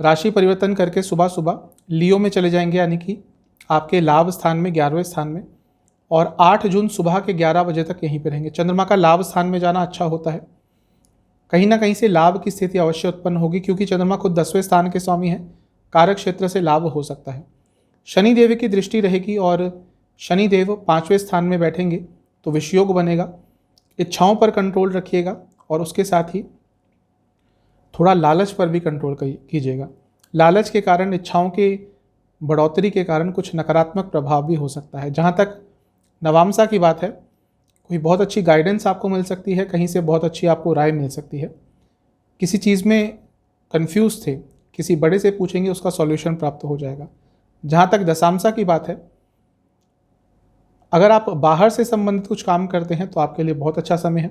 राशि परिवर्तन करके सुबह सुबह लियो में चले जाएंगे, यानी कि आपके लाभ स्थान में 11वें स्थान में, और 8 जून सुबह के 11 बजे तक यहीं पर रहेंगे। चंद्रमा का लाभ स्थान में जाना अच्छा होता है, कहीं ना कहीं से लाभ की स्थिति अवश्य उत्पन्न होगी क्योंकि चंद्रमा खुद 10वें स्थान के स्वामी हैं। कारक क्षेत्र से लाभ हो सकता है। शनि देव की दृष्टि रहेगी और शनि देव 5वें स्थान में बैठेंगे तो विषयोग बनेगा। इच्छाओं पर कंट्रोल रखिएगा और उसके साथ ही थोड़ा लालच पर भी कंट्रोल कीजिएगा। लालच के कारण, इच्छाओं के बढ़ोतरी के कारण कुछ नकारात्मक प्रभाव भी हो सकता है। जहाँ तक नवांशा की बात है, कोई बहुत अच्छी गाइडेंस आपको मिल सकती है, कहीं से बहुत अच्छी आपको राय मिल सकती है। किसी चीज़ में कंफ्यूज थे, किसी बड़े से पूछेंगे, उसका सॉल्यूशन प्राप्त हो जाएगा। जहाँ तक दशांशा की बात है, अगर आप बाहर से संबंधित कुछ काम करते हैं तो आपके लिए बहुत अच्छा समय है।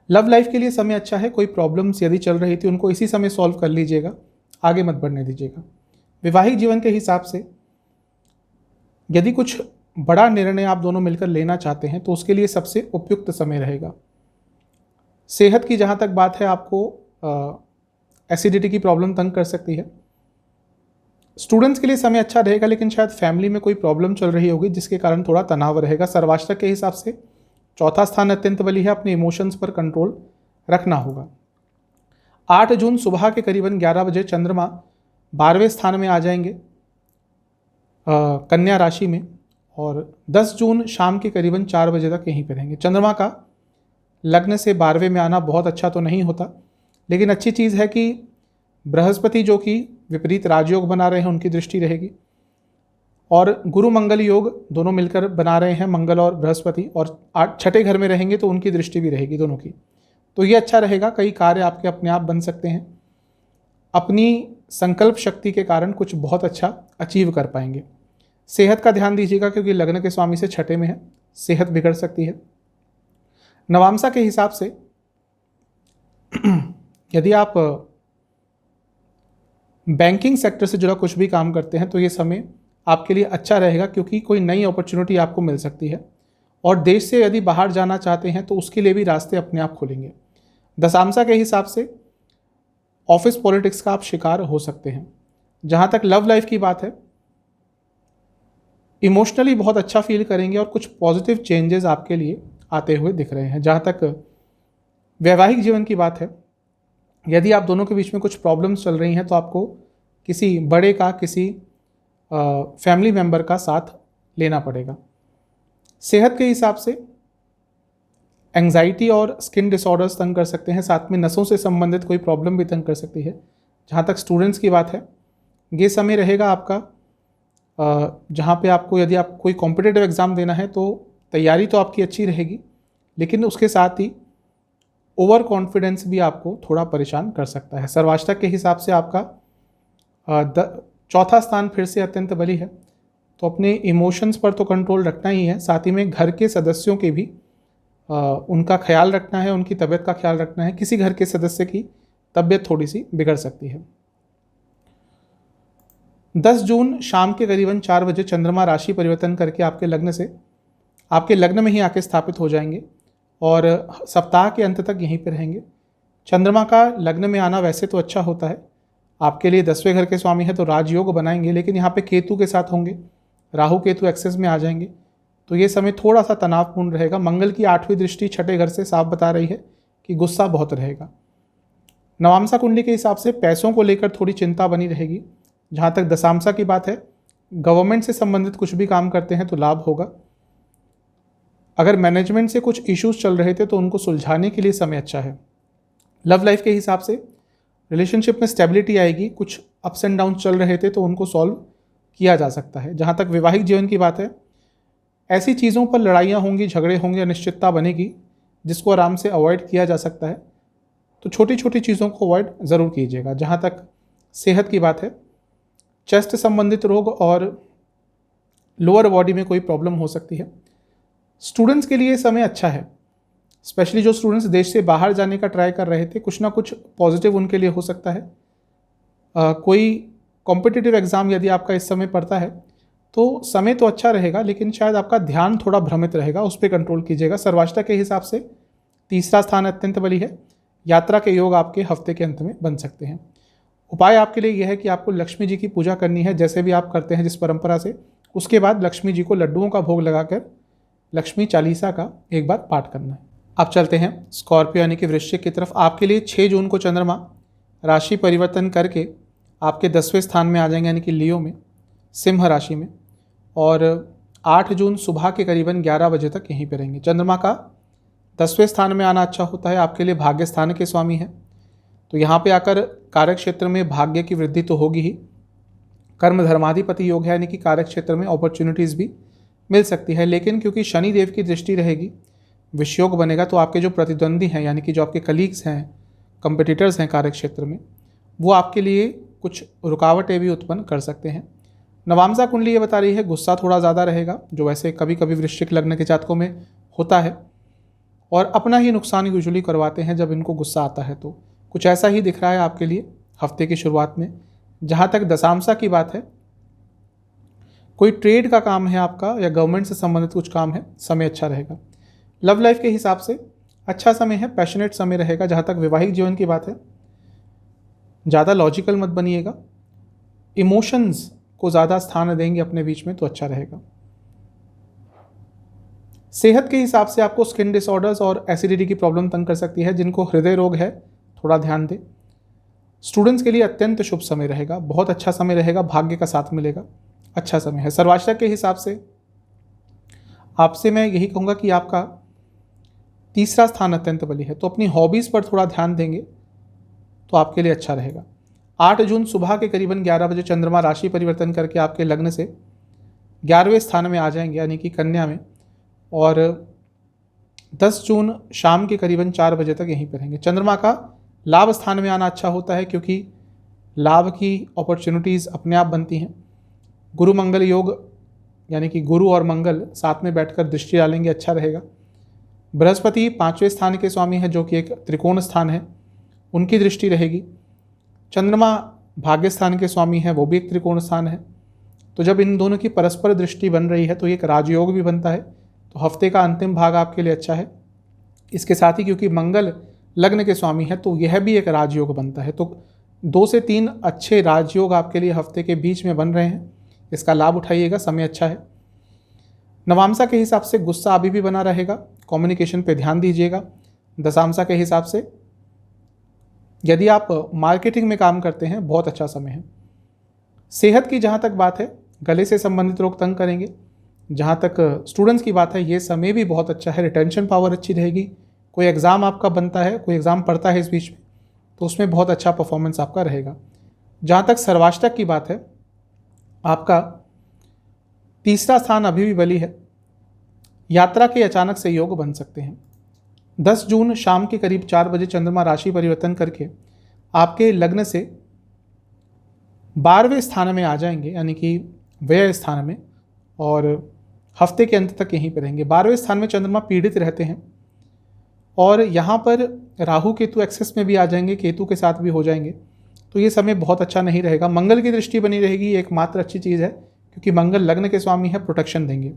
लव लाइफ के लिए समय अच्छा है, कोई प्रॉब्लम्स यदि चल रही थी उनको इसी समय सॉल्व कर लीजिएगा, आगे मत बढ़ने दीजिएगा। वैवाहिक जीवन के हिसाब से यदि कुछ बड़ा निर्णय आप दोनों मिलकर लेना चाहते हैं तो उसके लिए सबसे उपयुक्त समय रहेगा। सेहत की जहाँ तक बात है, आपको एसिडिटी की प्रॉब्लम तंग कर सकती है। स्टूडेंट्स के लिए समय अच्छा रहेगा, लेकिन शायद फैमिली में कोई प्रॉब्लम चल रही होगी जिसके कारण थोड़ा तनाव रहेगा। सर्वाष्टक के हिसाब से चौथा स्थान अत्यंत बली है, अपने इमोशंस पर कंट्रोल रखना होगा। 8 जून सुबह के करीबन 11 बजे चंद्रमा 12वें स्थान में आ जाएंगे कन्या राशि में, और 10 जून शाम के करीबन 4 बजे तक यहीं पर रहेंगे। चंद्रमा का लग्न से 12वें में आना बहुत अच्छा तो नहीं होता, लेकिन अच्छी चीज़ है कि बृहस्पति जो कि विपरीत राजयोग बना रहे हैं उनकी दृष्टि रहेगी, और गुरु मंगल योग दोनों मिलकर बना रहे हैं, मंगल और बृहस्पति, और 6ठे घर में रहेंगे तो उनकी दृष्टि भी रहेगी दोनों की। तो ये अच्छा रहेगा, कई कार्य आपके अपने आप बन सकते हैं, अपनी संकल्प शक्ति के कारण कुछ बहुत अच्छा अचीव कर पाएंगे। सेहत का ध्यान दीजिएगा क्योंकि लग्न के स्वामी से 6ठे में है, सेहत बिगड़ सकती है। नवांशा के हिसाब से यदि आप बैंकिंग सेक्टर से जुड़ा कुछ भी काम करते हैं तो ये समय आपके लिए अच्छा रहेगा, क्योंकि कोई नई अपॉर्चुनिटी आपको मिल सकती है, और देश से यदि बाहर जाना चाहते हैं तो उसके लिए भी रास्ते अपने आप खुलेंगे। दशांशा के हिसाब से ऑफिस पॉलिटिक्स का आप शिकार हो सकते हैं। जहाँ तक लव लाइफ की बात है, इमोशनली बहुत अच्छा फील करेंगे और कुछ पॉजिटिव चेंजेस आपके लिए आते हुए दिख रहे हैं। जहाँ तक वैवाहिक जीवन की बात है, यदि आप दोनों के बीच में कुछ प्रॉब्लम्स चल रही हैं तो आपको किसी बड़े का, किसी फैमिली मेम्बर का साथ लेना पड़ेगा। सेहत के हिसाब से एंग्जाइटी और स्किन डिसऑर्डर्स तंग कर सकते हैं, साथ में नसों से संबंधित कोई प्रॉब्लम भी तंग कर सकती है। जहाँ तक स्टूडेंट्स की बात है, ये समय रहेगा आपका जहाँ पे आपको, यदि आप कोई कॉम्पिटिटिव एग्ज़ाम देना है तो तैयारी तो आपकी अच्छी रहेगी, लेकिन उसके साथ ही ओवर कॉन्फिडेंस भी आपको थोड़ा परेशान कर सकता है। सर्वाष्टक के हिसाब से आपका चौथा स्थान फिर से अत्यंत बली है, तो अपने इमोशंस पर तो कंट्रोल रखना ही है, साथ ही में घर के सदस्यों के भी उनका ख्याल रखना है, उनकी तबीयत का ख्याल रखना है। किसी घर के सदस्य की तबीयत थोड़ी सी बिगड़ सकती है। 10 जून शाम के करीबन 4 बजे चंद्रमा राशि परिवर्तन करके आपके लग्न में ही आके स्थापित हो जाएंगे, और सप्ताह के अंत तक यहीं पर रहेंगे। चंद्रमा का लग्न में आना वैसे तो अच्छा होता है, आपके लिए 10वें घर के स्वामी है तो राजयोग बनाएंगे, लेकिन यहाँ पे केतु के साथ होंगे, राहु केतु एक्सेस में आ जाएंगे, तो ये समय थोड़ा सा तनावपूर्ण रहेगा। मंगल की 8वीं दृष्टि 6ठे घर से साफ बता रही है कि गुस्सा बहुत रहेगा। नवांशा कुंडली के हिसाब से पैसों को लेकर थोड़ी चिंता बनी रहेगी। जहाँ तक दशांशा की बात है, गवर्नमेंट से संबंधित कुछ भी काम करते हैं तो लाभ होगा। अगर मैनेजमेंट से कुछ इश्यूज चल रहे थे तो उनको सुलझाने के लिए समय अच्छा है। लव लाइफ के हिसाब से रिलेशनशिप में स्टेबिलिटी आएगी, कुछ अप्स एंड डाउन चल रहे थे तो उनको सॉल्व किया जा सकता है। जहाँ तक वैवाहिक जीवन की बात है, ऐसी चीज़ों पर लड़ाइयाँ होंगी, झगड़े होंगे, अनिश्चितता बनेगी जिसको आराम से अवॉइड किया जा सकता है, तो छोटी छोटी चीज़ों को अवॉइड ज़रूर कीजिएगा। जहाँ तक सेहत की बात है, चेस्ट संबंधित रोग और लोअर बॉडी में कोई प्रॉब्लम हो सकती है। स्टूडेंट्स के लिए समय अच्छा है, स्पेशली जो स्टूडेंट्स देश से बाहर जाने का ट्राई कर रहे थे, कुछ ना कुछ पॉजिटिव उनके लिए हो सकता है। कोई कॉम्पिटिटिव एग्ज़ाम यदि आपका इस समय पड़ता है तो समय तो अच्छा रहेगा, लेकिन शायद आपका ध्यान थोड़ा भ्रमित रहेगा, उस पर कंट्रोल कीजिएगा। सर्वाष्टक के हिसाब से तीसरा स्थान अत्यंत बली है, यात्रा के योग आपके हफ्ते के अंत में बन सकते हैं। उपाय आपके लिए यह है कि आपको लक्ष्मी जी की पूजा करनी है, जैसे भी आप करते हैं जिस परंपरा से। उसके बाद लक्ष्मी जी को लड्डुओं का भोग लगाकर लक्ष्मी चालीसा का एक बार पाठ करना है। अब चलते हैं स्कॉर्पियो यानी कि वृश्चिक की तरफ। आपके लिए 6 जून को चंद्रमा राशि परिवर्तन करके आपके 10वें स्थान में आ जाएंगे, यानी कि लियो में, सिंह राशि में, और 8 जून सुबह के करीबन 11 बजे तक यहीं पर रहेंगे। चंद्रमा का 10वें स्थान में आना अच्छा होता है, आपके लिए भाग्य स्थान के स्वामी हैं, तो यहाँ पे आकर कार्य क्षेत्र में भाग्य की वृद्धि तो होगी ही, कर्म धर्माधिपति योग है, यानी कि कार्य क्षेत्र में अपॉर्चुनिटीज़ भी मिल सकती है। लेकिन क्योंकि शनि देव की दृष्टि रहेगी, विषयोग बनेगा, तो आपके जो प्रतिद्वंदी हैं, यानी कि जो आपके कलीग्स हैं, कंपिटिटर्स हैं कार्य क्षेत्र में, वो आपके लिए कुछ रुकावटें भी उत्पन्न कर सकते हैं। नवांशा कुंडली ये बता रही है गुस्सा थोड़ा ज़्यादा रहेगा, जो वैसे कभी कभी वृश्चिक लग्न के जातकों में होता है, और अपना ही नुकसान यूजुअली करवाते हैं जब इनको गुस्सा आता है। तो कुछ ऐसा ही दिख रहा है आपके लिए हफ्ते की शुरुआत में। जहाँ तक दशांशा की बात है, कोई ट्रेड का काम है आपका या गवर्नमेंट से संबंधित कुछ काम है, समय अच्छा रहेगा। लव लाइफ के हिसाब से अच्छा समय है, पैशनेट समय रहेगा। जहाँ तक वैवाहिक जीवन की बात है, ज़्यादा लॉजिकल मत बनिएगा, इमोशंस को ज़्यादा स्थान देंगे अपने बीच में तो अच्छा रहेगा। सेहत के हिसाब से आपको स्किन डिसऑर्डर्स और एसिडिटी की प्रॉब्लम तंग कर सकती है। जिनको हृदय रोग है थोड़ा ध्यान दें। स्टूडेंट्स के लिए अत्यंत शुभ समय रहेगा, बहुत अच्छा समय रहेगा, भाग्य का साथ मिलेगा, अच्छा समय है। सर्वाष्टक के हिसाब से आपसे मैं यही कहूँगा कि आपका तीसरा स्थान अत्यंत बली है, तो अपनी हॉबीज़ पर थोड़ा ध्यान देंगे तो आपके लिए अच्छा रहेगा। 8 जून सुबह के करीबन 11 बजे चंद्रमा राशि परिवर्तन करके आपके लग्न से 11वें स्थान में आ जाएंगे, यानी कि कन्या में, और 10 जून शाम के करीबन 4 बजे तक यहीं पर रहेंगे। चंद्रमा का लाभ स्थान में आना अच्छा होता है, क्योंकि लाभ की अपॉर्चुनिटीज़ अपने आप बनती हैं। गुरु मंगल योग, यानी कि गुरु और मंगल साथ में बैठकर दृष्टि डालेंगे, अच्छा रहेगा। बृहस्पति 5वें स्थान के स्वामी है, जो कि एक त्रिकोण स्थान है, उनकी दृष्टि रहेगी। चंद्रमा भाग्य स्थान के स्वामी है, वो भी एक त्रिकोण स्थान है। तो जब इन दोनों की परस्पर दृष्टि बन रही है तो ये एक राजयोग भी बनता है। तो हफ्ते का अंतिम भाग आपके लिए अच्छा है। इसके साथ ही क्योंकि मंगल लग्न के स्वामी है तो यह भी एक राजयोग बनता है। तो 2 से 3 अच्छे राजयोग आपके लिए हफ्ते के बीच में बन रहे हैं, इसका लाभ उठाइएगा, समय अच्छा है। नवांशा के हिसाब से गुस्सा अभी भी बना रहेगा, कम्युनिकेशन पे ध्यान दीजिएगा। दशांशा के हिसाब से यदि आप मार्केटिंग में काम करते हैं बहुत अच्छा समय है। सेहत की जहाँ तक बात है, गले से संबंधित रोग तंग करेंगे। जहाँ तक स्टूडेंट्स की बात है, ये समय भी बहुत अच्छा है, रिटेंशन पावर अच्छी रहेगी। कोई एग्ज़ाम आपका बनता है, कोई एग्ज़ाम पढ़ता है इस बीच में, तो उसमें बहुत अच्छा परफॉर्मेंस आपका रहेगा। जहाँ तक सर्वाष्टक की बात है, आपका तीसरा स्थान अभी भी बली है, यात्रा के अचानक से योग बन सकते हैं। 10 जून शाम के करीब 4 बजे चंद्रमा राशि परिवर्तन करके आपके लग्न से 12वें स्थान में आ जाएंगे, यानी कि व्यय स्थान में, और हफ्ते के अंत तक यहीं पर रहेंगे। 12वें स्थान में चंद्रमा पीड़ित रहते हैं और यहाँ पर राहु केतु एक्सेस में भी आ जाएंगे, केतु के साथ भी हो जाएंगे। तो ये समय बहुत अच्छा नहीं रहेगा। मंगल की दृष्टि बनी रहेगी, एकमात्र अच्छी चीज़ है, क्योंकि मंगल लग्न के स्वामी है, प्रोटेक्शन देंगे।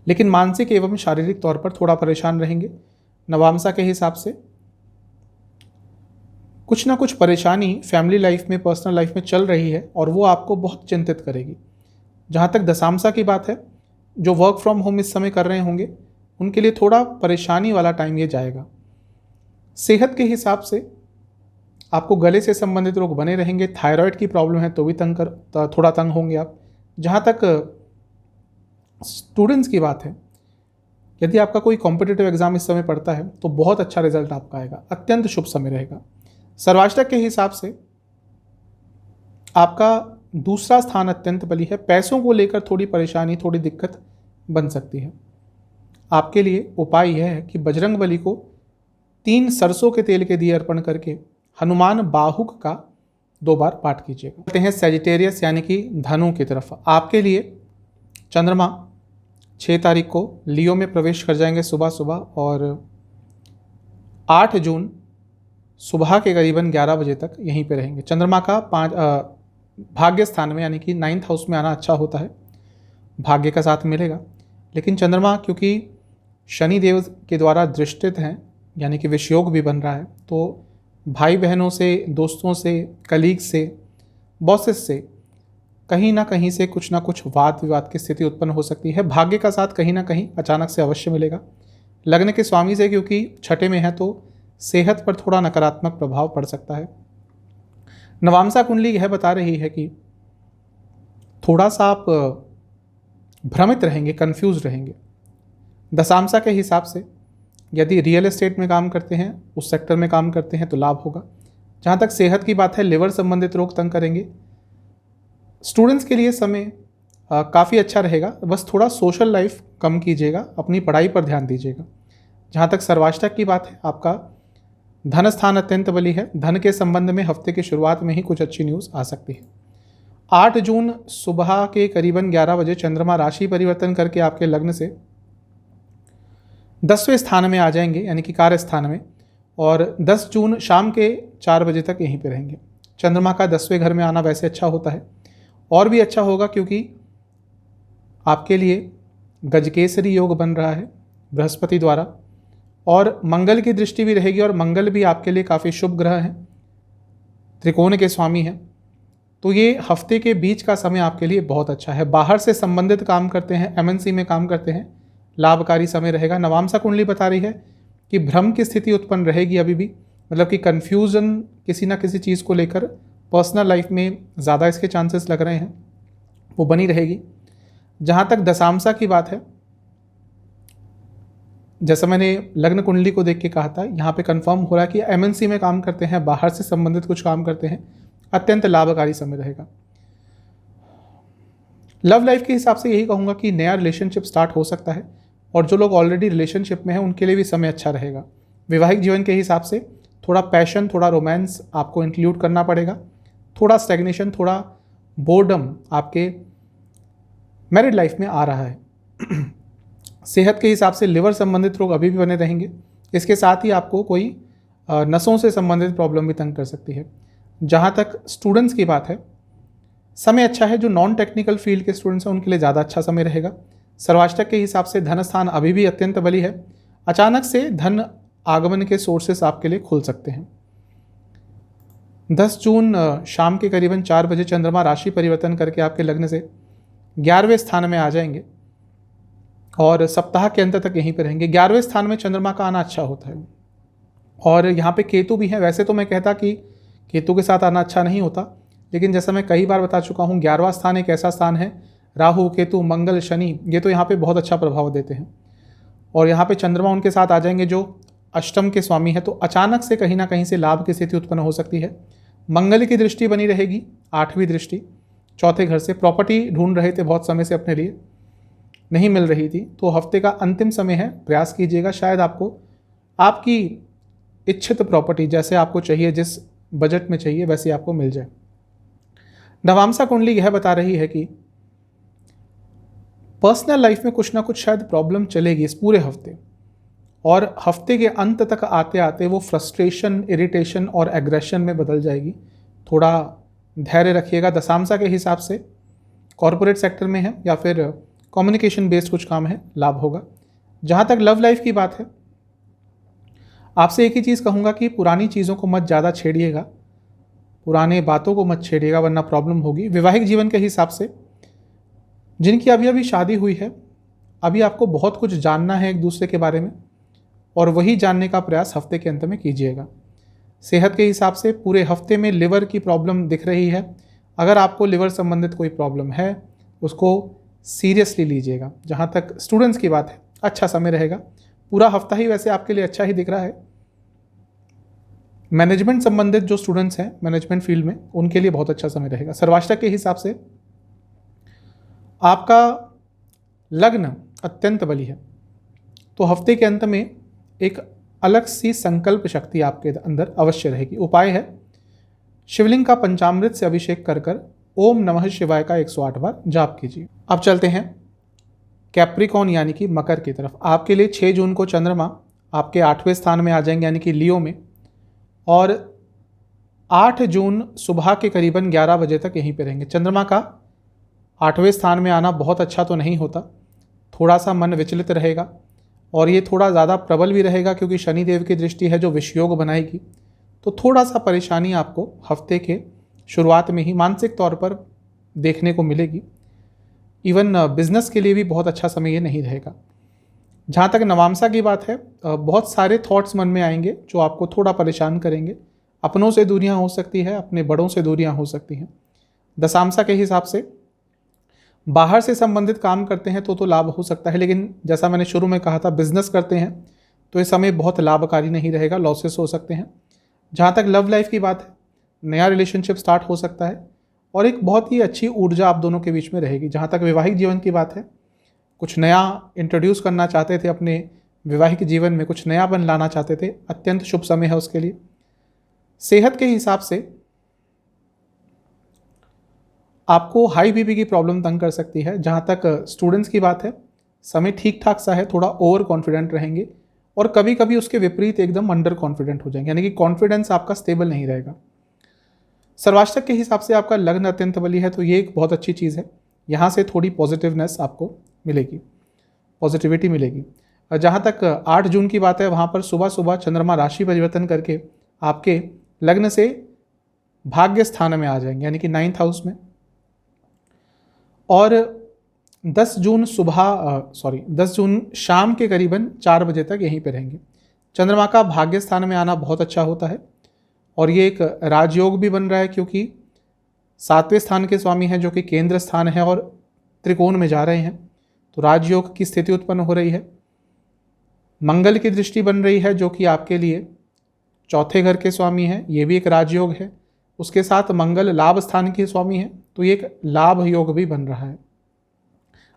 लेकिन मानसिक एवं शारीरिक तौर पर थोड़ा परेशान रहेंगे। नवांशा के हिसाब से कुछ ना कुछ परेशानी फैमिली लाइफ में, पर्सनल लाइफ में चल रही है और वो आपको बहुत चिंतित करेगी। जहाँ तक दशांशा की बात है, जो वर्क फ्रॉम होम इस समय कर रहे होंगे उनके लिए थोड़ा परेशानी वाला टाइम ये जाएगा। सेहत के हिसाब से आपको गले से संबंधित रोग बने रहेंगे। थायराइड की प्रॉब्लम है तो भी थोड़ा तंग होंगे आप। जहाँ तक स्टूडेंट्स की बात है, यदि आपका कोई कॉम्पिटिटिव एग्जाम इस समय पढ़ता है तो बहुत अच्छा रिजल्ट आपका आएगा, अत्यंत शुभ समय रहेगा। सर्वाष्टक के हिसाब से आपका दूसरा स्थान अत्यंत बली है। पैसों को लेकर थोड़ी परेशानी, थोड़ी दिक्कत बन सकती है। आपके लिए उपाय यह है कि बजरंग बली को 3 सरसों के तेल के दिए अर्पण करके हनुमान बाहुक का 2 बार पाठ कीजिएगा। कहते हैं सजिटेरियस, यानी कि धनु की तरफ। आपके लिए चंद्रमा 6 तारीख को लियो में प्रवेश कर जाएंगे सुबह सुबह, और 8 जून सुबह के करीबन 11 बजे तक यहीं पे रहेंगे। चंद्रमा का भाग्य स्थान में, यानी कि 9th हाउस में आना अच्छा होता है, भाग्य का साथ मिलेगा। लेकिन चंद्रमा क्योंकि शनि देव के द्वारा दृष्टित हैं, यानी कि विषयोग भी बन रहा है, तो भाई बहनों से, दोस्तों से, कलीग से, बॉसेस से कहीं ना कहीं से कुछ ना कुछ वाद विवाद की स्थिति उत्पन्न हो सकती है। भाग्य का साथ कहीं ना कहीं अचानक से अवश्य मिलेगा। लग्न के स्वामी से क्योंकि छठे में है तो सेहत पर थोड़ा नकारात्मक प्रभाव पड़ सकता है। नवांशा कुंडली यह बता रही है कि थोड़ा सा आप भ्रमित रहेंगे, कंफ्यूज रहेंगे। दशांशा के हिसाब से यदि रियल एस्टेट में काम करते हैं, उस सेक्टर में काम करते हैं तो लाभ होगा। जहाँ तक सेहत की बात है, लिवर संबंधित रोग तंग करेंगे। स्टूडेंट्स के लिए समय काफ़ी अच्छा रहेगा, बस थोड़ा सोशल लाइफ कम कीजिएगा, अपनी पढ़ाई पर ध्यान दीजिएगा। जहाँ तक सर्वाष्टक की बात है, आपका धन स्थान अत्यंत बली है। धन के संबंध में हफ्ते की शुरुआत में ही कुछ अच्छी न्यूज़ आ सकती है। 8 जून सुबह के करीबन 11 बजे चंद्रमा राशि परिवर्तन करके आपके लग्न से 10वें स्थान में आ जाएंगे, यानी कि कार्य स्थान में, और 10 जून शाम के 4 बजे तक यहीं पे रहेंगे। चंद्रमा का 10वें घर में आना वैसे अच्छा होता है, और भी अच्छा होगा क्योंकि आपके लिए गजकेसरी योग बन रहा है बृहस्पति द्वारा, और मंगल की दृष्टि भी रहेगी, और मंगल भी आपके लिए काफ़ी शुभ ग्रह हैं, त्रिकोण के स्वामी हैं। तो ये हफ्ते के बीच का समय आपके लिए बहुत अच्छा है। बाहर से संबंधित काम करते हैं, एमएनसी में काम करते हैं, लाभकारी समय रहेगा। नवांसा कुंडली बता रही है कि भ्रम की स्थिति उत्पन्न रहेगी अभी भी, मतलब कि कन्फ्यूज़न किसी ना किसी चीज़ को लेकर पर्सनल लाइफ में ज़्यादा इसके चांसेस लग रहे हैं, वो बनी रहेगी। जहाँ तक दशांशा की बात है, जैसा मैंने लग्न कुंडली को देख के कहा था, यहाँ पे कंफर्म हो रहा है कि एमएनसी में काम करते हैं, बाहर से संबंधित कुछ काम करते हैं, अत्यंत लाभकारी समय रहेगा। लव लाइफ के हिसाब से यही कहूँगा कि नया रिलेशनशिप स्टार्ट हो सकता है, और जो लोग ऑलरेडी रिलेशनशिप में हैं उनके लिए भी समय अच्छा रहेगा। वैवाहिक जीवन के हिसाब से थोड़ा पैशन, थोड़ा रोमांस आपको इंक्लूड करना पड़ेगा, थोड़ा स्टैग्नेशन, थोड़ा बोर्डम आपके मैरिड लाइफ में आ रहा है। सेहत के हिसाब से लिवर संबंधित रोग अभी भी बने रहेंगे। इसके साथ ही आपको कोई नसों से संबंधित प्रॉब्लम भी तंग कर सकती है। जहाँ तक स्टूडेंट्स की बात है, समय अच्छा है। जो नॉन टेक्निकल फील्ड के स्टूडेंट्स हैं उनके लिए ज़्यादा अच्छा समय रहेगा। सर्वाष्टक के हिसाब से धन स्थान अभी भी अत्यंत बली है। अचानक से धन आगमन के सोर्सेस आपके लिए खुल सकते हैं। 10 जून शाम के करीबन 4 बजे चंद्रमा राशि परिवर्तन करके आपके लग्न से 11वें स्थान में आ जाएंगे, और सप्ताह के अंत तक यहीं पर रहेंगे। 11वें स्थान में चंद्रमा का आना अच्छा होता है, और यहाँ पे केतु भी है। वैसे तो मैं कहता कि केतु के साथ आना अच्छा नहीं होता, लेकिन जैसा मैं कई बार बता चुका हूँ, 11वां स्थान एक ऐसा स्थान है, राहु, केतु, मंगल, शनि, ये तो यहाँ पे बहुत अच्छा प्रभाव देते हैं, और यहाँ पे चंद्रमा उनके साथ आ जाएंगे जो अष्टम के स्वामी है। तो अचानक से कहीं ना कहीं से लाभ की स्थिति उत्पन्न हो सकती है। मंगल की दृष्टि बनी रहेगी, 8वीं दृष्टि चौथे घर से। प्रॉपर्टी ढूंढ रहे थे बहुत समय से अपने लिए, नहीं मिल रही थी, तो हफ्ते का अंतिम समय है, प्रयास कीजिएगा, शायद आपको आपकी इच्छित प्रॉपर्टी जैसे आपको चाहिए, जिस बजट में चाहिए वैसे आपको मिल जाए। नवांसा कुंडली यह बता रही है कि पर्सनल लाइफ में कुछ ना कुछ शायद प्रॉब्लम चलेगी इस पूरे हफ्ते, और हफ्ते के अंत तक आते आते वो फ्रस्ट्रेशन, इरिटेशन और एग्रेशन में बदल जाएगी। थोड़ा धैर्य रखिएगा। दशांशा के हिसाब से कॉरपोरेट सेक्टर में है या फिर कम्युनिकेशन बेस्ड कुछ काम है, लाभ होगा। जहाँ तक लव लाइफ की बात है, आपसे एक ही चीज़ कहूँगा कि पुरानी चीज़ों को मत ज़्यादा छेड़िएगा, पुराने बातों को मत छेड़िएगा, वरना प्रॉब्लम होगी। वैवाहिक जीवन के हिसाब से जिनकी अभी अभी शादी हुई है, अभी आपको बहुत कुछ जानना है एक दूसरे के बारे में, और वही जानने का प्रयास हफ्ते के अंत में कीजिएगा। सेहत के हिसाब से पूरे हफ्ते में लिवर की प्रॉब्लम दिख रही है। अगर आपको लिवर संबंधित कोई प्रॉब्लम है, उसको सीरियसली लीजिएगा। जहाँ तक स्टूडेंट्स की बात है, अच्छा समय रहेगा। पूरा हफ्ता ही वैसे आपके लिए अच्छा ही दिख रहा है। मैनेजमेंट संबंधित जो स्टूडेंट्स हैं मैनेजमेंट फील्ड में, उनके लिए बहुत अच्छा समय रहेगा। सर्वाष्टक के हिसाब से आपका लग्न अत्यंत बली है, तो हफ्ते के अंत में एक अलग सी संकल्प शक्ति आपके अंदर अवश्य रहेगी। उपाय है, शिवलिंग का पंचामृत से अभिषेक कर कर ओम नमः शिवाय का 108 बार जाप कीजिए। अब चलते हैं कैप्रिकॉन यानी कि मकर की तरफ। आपके लिए 6 जून को चंद्रमा आपके 8वें स्थान में आ जाएंगे, यानी कि लियो में, और 8 जून सुबह के करीबन 11 बजे तक यहीं पे रहेंगे। चंद्रमा का 8वें स्थान में आना बहुत अच्छा तो नहीं होता, थोड़ा सा मन विचलित रहेगा, और ये थोड़ा ज़्यादा प्रबल भी रहेगा क्योंकि शनिदेव की दृष्टि है जो विषयोग बनाएगी। तो थोड़ा सा परेशानी आपको हफ्ते के शुरुआत में ही मानसिक तौर पर देखने को मिलेगी। इवन बिजनेस के लिए भी बहुत अच्छा समय ये नहीं रहेगा। जहाँ तक नवांसा की बात है, बहुत सारे थॉट्स मन में आएंगे जो आपको थोड़ा परेशान करेंगे। अपनों से दूरियाँ हो सकती है, अपने बड़ों से दूरियाँ हो सकती हैं। दशांशा के हिसाब से बाहर से संबंधित काम करते हैं तो लाभ हो सकता है, लेकिन जैसा मैंने शुरू में कहा था, बिजनेस करते हैं तो ये समय बहुत लाभकारी नहीं रहेगा, लॉसेस हो सकते हैं। जहाँ तक लव लाइफ की बात है, नया रिलेशनशिप स्टार्ट हो सकता है, और एक बहुत ही अच्छी ऊर्जा आप दोनों के बीच में रहेगी। जहाँ तक वैवाहिक जीवन की बात है, कुछ नया इंट्रोड्यूस करना चाहते थे अपने वैवाहिक जीवन में, कुछ नयापन लाना चाहते थे, अत्यंत शुभ समय है उसके लिए। सेहत के हिसाब से आपको हाई बीपी की प्रॉब्लम तंग कर सकती है। जहाँ तक स्टूडेंट्स की बात है, समय ठीक ठाक सा है, थोड़ा ओवर कॉन्फिडेंट रहेंगे और कभी कभी उसके विपरीत एकदम अंडर कॉन्फिडेंट हो जाएंगे, यानी कि कॉन्फिडेंस आपका स्टेबल नहीं रहेगा। सर्वाष्टक के हिसाब से आपका लग्न अत्यंत बली है, तो ये एक बहुत अच्छी चीज़ है। यहाँ से थोड़ी पॉजिटिवनेस आपको मिलेगी, पॉजिटिविटी मिलेगी। जहाँ तक 8 जून की बात है, वहाँ पर सुबह सुबह चंद्रमा राशि परिवर्तन करके आपके लग्न से भाग्य स्थान में आ जाएंगे, यानी कि 9th हाउस में। और 10 जून शाम के करीबन 4 बजे तक यहीं पे रहेंगे। चंद्रमा का भाग्य स्थान में आना बहुत अच्छा होता है और ये एक राजयोग भी बन रहा है, क्योंकि 7वें स्थान के स्वामी हैं जो कि केंद्र स्थान है और त्रिकोण में जा रहे हैं, तो राजयोग की स्थिति उत्पन्न हो रही है। मंगल की दृष्टि बन रही है जो कि आपके लिए 4थे घर के स्वामी हैं, ये भी एक राजयोग है। उसके साथ मंगल लाभ स्थान के स्वामी हैं, तो ये एक लाभ योग भी बन रहा है।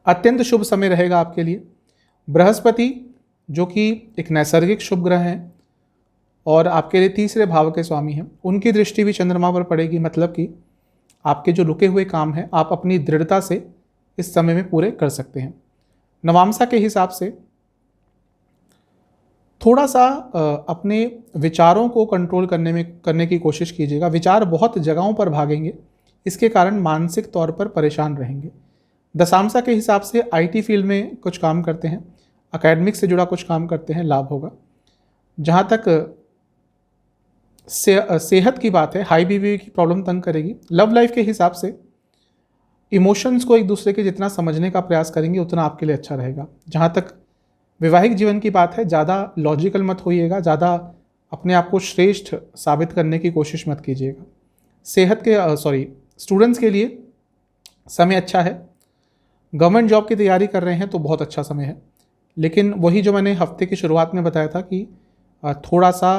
अत्यंत शुभ समय रहेगा आपके लिए। बृहस्पति जो कि एक नैसर्गिक शुभ ग्रह हैं और आपके लिए 3रे भाव के स्वामी हैं, उनकी दृष्टि भी चंद्रमा पर पड़ेगी, मतलब कि आपके जो रुके हुए काम हैं आप अपनी दृढ़ता से इस समय में पूरे कर सकते हैं। नवांशा के हिसाब से थोड़ा सा अपने विचारों को कंट्रोल करने की कोशिश कीजिएगा। विचार बहुत जगहों पर भागेंगे, इसके कारण मानसिक तौर पर परेशान रहेंगे। दशांशा के हिसाब से IT फील्ड में कुछ काम करते हैं, एकेडमिक से जुड़ा कुछ काम करते हैं, लाभ होगा। जहाँ तक सेहत की बात है, हाई बीपी की प्रॉब्लम तंग करेगी। लव लाइफ के हिसाब से इमोशंस को एक दूसरे के जितना समझने का प्रयास करेंगे उतना आपके लिए अच्छा रहेगा। जहाँ तक वैवाहिक जीवन की बात है, ज़्यादा लॉजिकल मत होइएगा, ज़्यादा अपने आप को श्रेष्ठ साबित करने की कोशिश मत कीजिएगा। स्टूडेंट्स के लिए समय अच्छा है। गवर्नमेंट जॉब की तैयारी कर रहे हैं तो बहुत अच्छा समय है, लेकिन वही जो मैंने हफ्ते की शुरुआत में बताया था कि थोड़ा सा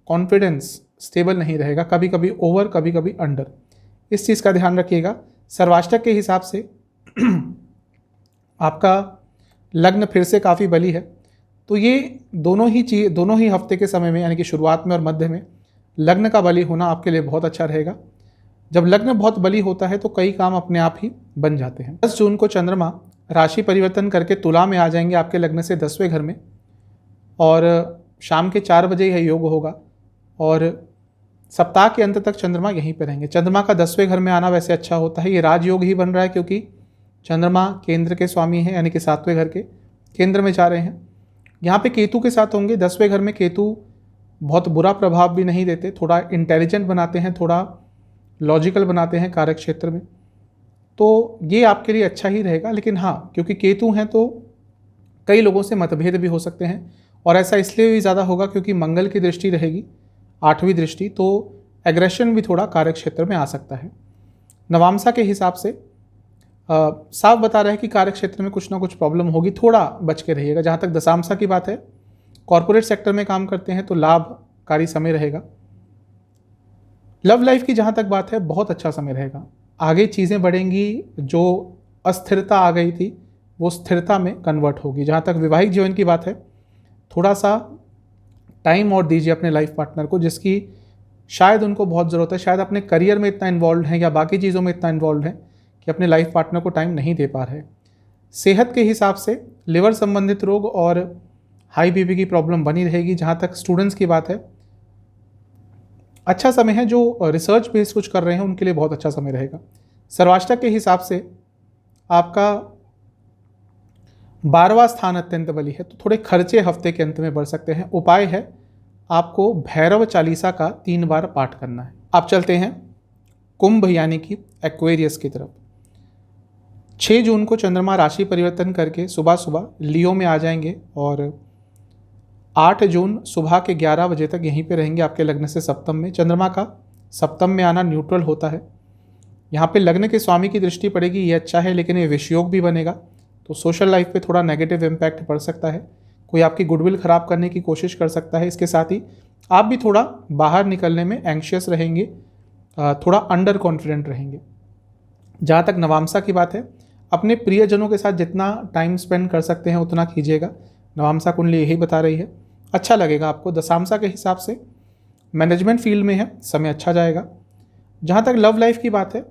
कॉन्फिडेंस स्टेबल नहीं रहेगा, कभी कभी ओवर कभी कभी अंडर, इस चीज़ का ध्यान रखिएगा। सर्वाष्टक के हिसाब से आपका लग्न फिर से काफ़ी बली है, तो ये दोनों ही हफ्ते के समय में, यानी कि शुरुआत में और मध्य में लग्न का बली होना आपके लिए बहुत अच्छा रहेगा। जब लग्न बहुत बली होता है तो कई काम अपने आप ही बन जाते हैं। 10 जून को चंद्रमा राशि परिवर्तन करके तुला में आ जाएंगे आपके लग्न से 10वें घर में, और शाम के 4 बजे यह योग होगा और सप्ताह के अंत तक चंद्रमा यहीं पर रहेंगे। चंद्रमा का 10वें घर में आना वैसे अच्छा होता है, ये राजयोग ही बन रहा है, क्योंकि चंद्रमा केंद्र के स्वामी हैं, यानी कि 7वें घर के केंद्र में जा रहे हैं। यहाँ पे केतु के साथ होंगे। 10वें घर में केतु बहुत बुरा प्रभाव भी नहीं देते, थोड़ा इंटेलिजेंट बनाते हैं, थोड़ा लॉजिकल बनाते हैं कार्य क्षेत्र में, तो ये आपके लिए अच्छा ही रहेगा। लेकिन हाँ, क्योंकि केतु हैं तो कई लोगों से मतभेद भी हो सकते हैं, और ऐसा इसलिए भी ज़्यादा होगा क्योंकि मंगल की दृष्टि रहेगी, 8वीं दृष्टि, तो एग्रेशन भी थोड़ा कार्य क्षेत्र में आ सकता है। नवांशा के हिसाब से साफ बता रहा है कि कार्य क्षेत्र में कुछ ना कुछ प्रॉब्लम होगी, थोड़ा बच के रहिएगा। जहाँ तक दशांशा की बात है, कॉर्पोरेट सेक्टर में काम करते हैं तो लाभकारी समय रहेगा। लव लाइफ की जहाँ तक बात है, बहुत अच्छा समय रहेगा, आगे चीज़ें बढ़ेंगी, जो अस्थिरता आ गई थी वो स्थिरता में कन्वर्ट होगी। जहाँ तक वैवाहिक जीवन की बात है, थोड़ा सा टाइम और दीजिए अपने लाइफ पार्टनर को, जिसकी शायद उनको बहुत ज़रूरत है, शायद अपने करियर में इतना इन्वॉल्व हैं या बाकी चीज़ों में इतना इन्वॉल्व हैं कि अपने लाइफ पार्टनर को टाइम नहीं दे पा रहे। सेहत के हिसाब से लिवर संबंधित रोग और हाई बीपी की प्रॉब्लम बनी रहेगी। जहाँ तक स्टूडेंट्स की बात है, अच्छा समय है, जो रिसर्च बेस्ड कुछ कर रहे हैं उनके लिए बहुत अच्छा समय रहेगा। सर्वाष्टक के हिसाब से आपका 12वां स्थान अत्यंत बली है, तो थोड़े खर्चे हफ्ते के अंत में बढ़ सकते हैं। उपाय है आपको भैरव चालीसा का 3 बार पाठ करना है। आप चलते हैं कुंभ यानी कि एक्वेरियस की तरफ। 6 जून को चंद्रमा राशि परिवर्तन करके सुबह सुबह लियो में आ जाएंगे और 8 जून सुबह के 11 बजे तक यहीं पे रहेंगे आपके लग्न से सप्तम में। चंद्रमा का सप्तम में आना न्यूट्रल होता है। यहाँ पे लग्न के स्वामी की दृष्टि पड़ेगी, ये अच्छा है, लेकिन ये विषयोग भी बनेगा, तो सोशल लाइफ पे थोड़ा नेगेटिव इम्पैक्ट पड़ सकता है। कोई आपकी गुडविल ख़राब करने की कोशिश कर सकता है। इसके साथ ही आप भी थोड़ा बाहर निकलने में एंग्शियस रहेंगे, थोड़ा अंडर कॉन्फिडेंट रहेंगे। जहाँ तक नवांशा की बात है, अपने प्रियजनों के साथ जितना टाइम स्पेंड कर सकते हैं उतना कीजिएगा। नवांशा कुंडली यही बता रही है, अच्छा लगेगा आपको। दशांशा के हिसाब से मैनेजमेंट फील्ड में है, समय अच्छा जाएगा। जहाँ तक लव लाइफ की बात है,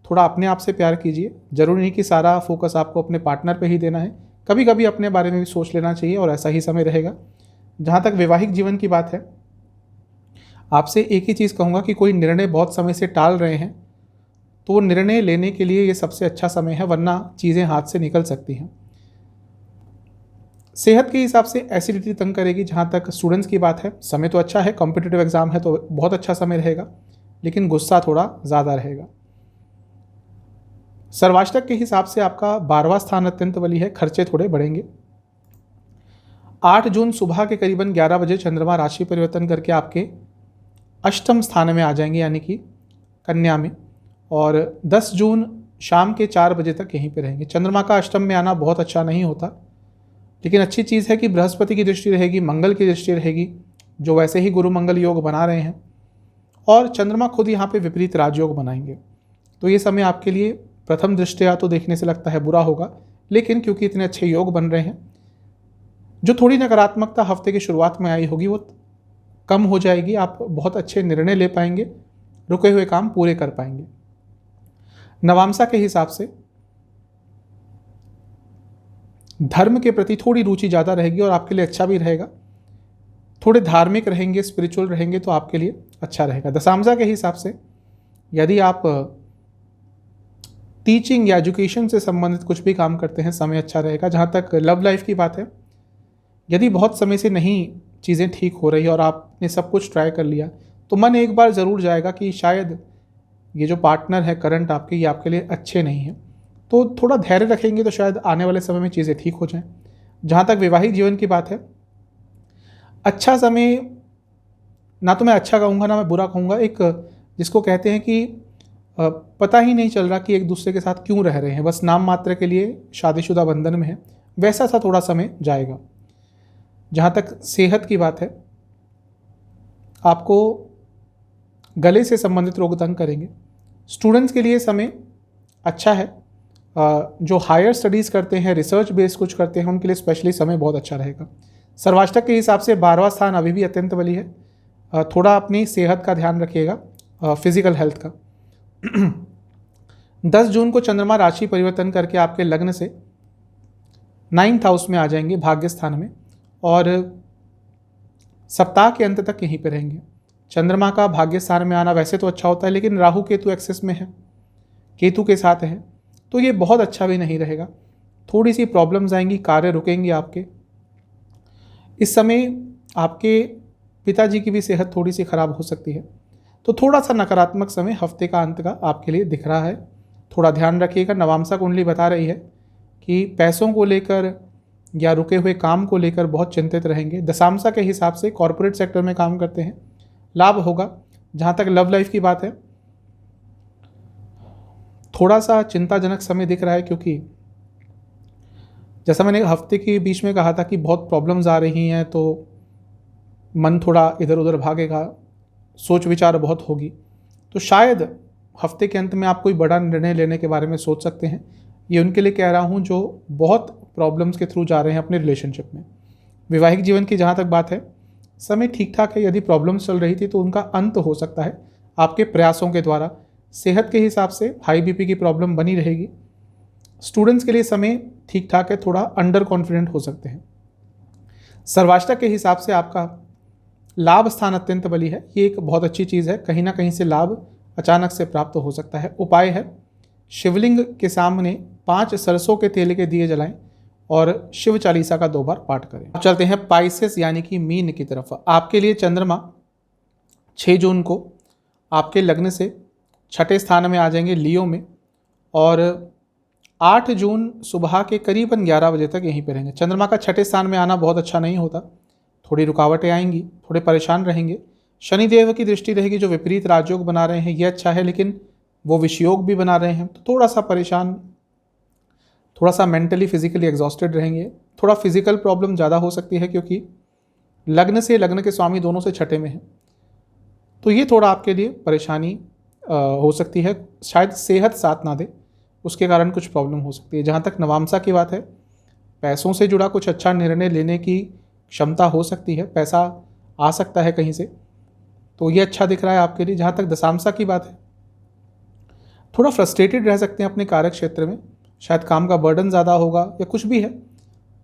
थोड़ा अपने आप से प्यार कीजिए। ज़रूरी नहीं कि सारा फोकस आपको अपने पार्टनर पे ही देना है, कभी कभी अपने बारे में भी सोच लेना चाहिए और ऐसा ही समय रहेगा। जहाँ तक वैवाहिक जीवन की बात है, आपसे एक ही चीज़ कहूँगा कि कोई निर्णय बहुत समय से टाल रहे हैं तो वो निर्णय लेने के लिए ये सबसे अच्छा समय है, वरना चीज़ें हाथ से निकल सकती हैं। सेहत के हिसाब से एसिडिटी तंग करेगी। जहाँ तक स्टूडेंट्स की बात है, समय तो अच्छा है, कॉम्पिटिटिव एग्जाम है तो बहुत अच्छा समय रहेगा, लेकिन गुस्सा थोड़ा ज़्यादा रहेगा। सर्वाष्टक के हिसाब से आपका 12वां स्थान अत्यंत बली है, खर्चे थोड़े बढ़ेंगे। 8 जून सुबह के करीबन 11 बजे चंद्रमा राशि परिवर्तन करके आपके अष्टम स्थान में आ जाएंगे, यानी कि कन्या में, और 10 जून शाम के 4 बजे तक यहीं पे रहेंगे। चंद्रमा का अष्टम में आना बहुत अच्छा नहीं होता, लेकिन अच्छी चीज़ है कि बृहस्पति की दृष्टि रहेगी, मंगल की दृष्टि रहेगी, जो वैसे ही गुरु मंगल योग बना रहे हैं, और चंद्रमा खुद यहाँ पे विपरीत राजयोग बनाएंगे। तो ये समय आपके लिए प्रथम दृष्टया तो देखने से लगता है बुरा होगा, लेकिन क्योंकि इतने अच्छे योग बन रहे हैं, जो थोड़ी नकारात्मकता हफ्ते की शुरुआत में आई होगी वो कम हो जाएगी। आप बहुत अच्छे निर्णय ले पाएंगे, रुके हुए काम पूरे कर पाएंगे। नवामसा के हिसाब से धर्म के प्रति थोड़ी रुचि ज़्यादा रहेगी और आपके लिए अच्छा भी रहेगा। थोड़े धार्मिक रहेंगे, स्पिरिचुअल रहेंगे तो आपके लिए अच्छा रहेगा। दशामसा के हिसाब से यदि आप टीचिंग या एजुकेशन से संबंधित कुछ भी काम करते हैं, समय अच्छा रहेगा। जहाँ तक लव लाइफ की बात है, यदि बहुत समय से नहीं चीज़ें ठीक हो रही और आपने सब कुछ ट्राई कर लिया तो मन एक बार ज़रूर जाएगा कि शायद ये जो पार्टनर है करंट आपके, ये आपके लिए अच्छे नहीं हैं। तो थोड़ा धैर्य रखेंगे तो शायद आने वाले समय में चीज़ें ठीक हो जाएं। जहाँ तक वैवाहिक जीवन की बात है, अच्छा समय, ना तो मैं अच्छा कहूँगा ना मैं बुरा कहूँगा, एक जिसको कहते हैं कि पता ही नहीं चल रहा कि एक दूसरे के साथ क्यों रह रहे हैं, बस नाम मात्र के लिए शादीशुदा बंधन में है, वैसा सा थोड़ा समय जाएगा। जहाँ तक सेहत की बात है, आपको गले से संबंधित रोग तंग करेंगे। स्टूडेंट्स के लिए समय अच्छा है, जो हायर स्टडीज़ करते हैं, रिसर्च बेस्ड कुछ करते हैं, उनके लिए स्पेशली समय बहुत अच्छा रहेगा। सर्वाष्टक के हिसाब से 12वां स्थान अभी भी अत्यंत बली है। थोड़ा अपनी सेहत का ध्यान रखिएगा, फिजिकल हेल्थ का। 10 जून को चंद्रमा राशि परिवर्तन करके आपके लग्न से 9th हाउस में आ जाएंगे, भाग्य स्थान में, और सप्ताह के अंत तक यहीं पे रहेंगे। चंद्रमा का भाग्य स्थान में आना वैसे तो अच्छा होता है, लेकिन राहु केतु एक्सेस में है, केतु के साथ है, तो ये बहुत अच्छा भी नहीं रहेगा। थोड़ी सी प्रॉब्लम्स आएंगी, कार्य रुकेंगे आपके। इस समय आपके पिताजी की भी सेहत थोड़ी सी खराब हो सकती है, तो थोड़ा सा नकारात्मक समय हफ्ते का अंत का आपके लिए दिख रहा है, थोड़ा ध्यान रखिएगा। नवामसा कुंडली बता रही है कि पैसों को लेकर या रुके हुए काम को लेकर बहुत चिंतित रहेंगे। दशामसा के हिसाब से कॉरपोरेट सेक्टर में काम करते हैं, लाभ होगा। जहाँ तक लव लाइफ की बात है, थोड़ा सा चिंताजनक समय दिख रहा है, क्योंकि जैसा मैंने हफ्ते के बीच में कहा था कि बहुत प्रॉब्लम्स आ रही हैं, तो मन थोड़ा इधर उधर भागेगा, सोच विचार बहुत होगी। तो शायद हफ्ते के अंत में आप कोई बड़ा निर्णय लेने के बारे में सोच सकते हैं। ये उनके लिए कह रहा हूँ जो बहुत प्रॉब्लम्स के थ्रू जा रहे हैं अपने रिलेशनशिप में। वैवाहिक जीवन की जहाँ तक बात है, समय ठीक ठाक है। यदि प्रॉब्लम्स चल रही थी तो उनका अंत हो सकता है आपके प्रयासों के द्वारा। सेहत के हिसाब से हाई बीपी की प्रॉब्लम बनी रहेगी। स्टूडेंट्स के लिए समय ठीक ठाक है, थोड़ा अंडर कॉन्फिडेंट हो सकते हैं। सर्वाष्टक के हिसाब से आपका लाभ स्थान अत्यंत बली है, ये एक बहुत अच्छी चीज़ है। कहीं ना कहीं से लाभ अचानक से प्राप्त हो सकता है। उपाय है, शिवलिंग के सामने 5 सरसों के तेल के दिए जलाएं और शिव चालीसा का 2 बार पाठ करें। अब चलते हैं पाइसेस यानी कि मीन की तरफ। आपके लिए चंद्रमा 6 जून को आपके लग्न से 6ठे स्थान में आ जाएंगे, लियो में, और 8 जून सुबह के करीबन 11 बजे तक यहीं पर रहेंगे। चंद्रमा का 6ठे स्थान में आना बहुत अच्छा नहीं होता, थोड़ी रुकावटें आएंगी, थोड़े परेशान रहेंगे। शनिदेव की दृष्टि रहेगी, जो विपरीत राजयोग बना रहे हैं, ये अच्छा है, लेकिन वो विषयोग भी बना रहे हैं, तो थोड़ा सा परेशान, थोड़ा सा मेंटली फिजिकली एग्जॉस्टेड रहेंगे। थोड़ा फिजिकल प्रॉब्लम ज़्यादा हो सकती है, क्योंकि लग्न से लग्न के स्वामी दोनों से 6ठे में है, तो ये थोड़ा आपके लिए परेशानी हो सकती है। शायद सेहत साथ ना दे, उसके कारण कुछ प्रॉब्लम हो सकती है। जहाँ तक नवामसा की बात है, पैसों से जुड़ा कुछ अच्छा निर्णय लेने की क्षमता हो सकती है, पैसा आ सकता है कहीं से, तो ये अच्छा दिख रहा है आपके लिए। जहाँ तक दशामसा की बात है, थोड़ा फ्रस्ट्रेटेड रह सकते हैं अपने कार्य क्षेत्र में, शायद काम का बर्डन ज़्यादा होगा या कुछ भी है,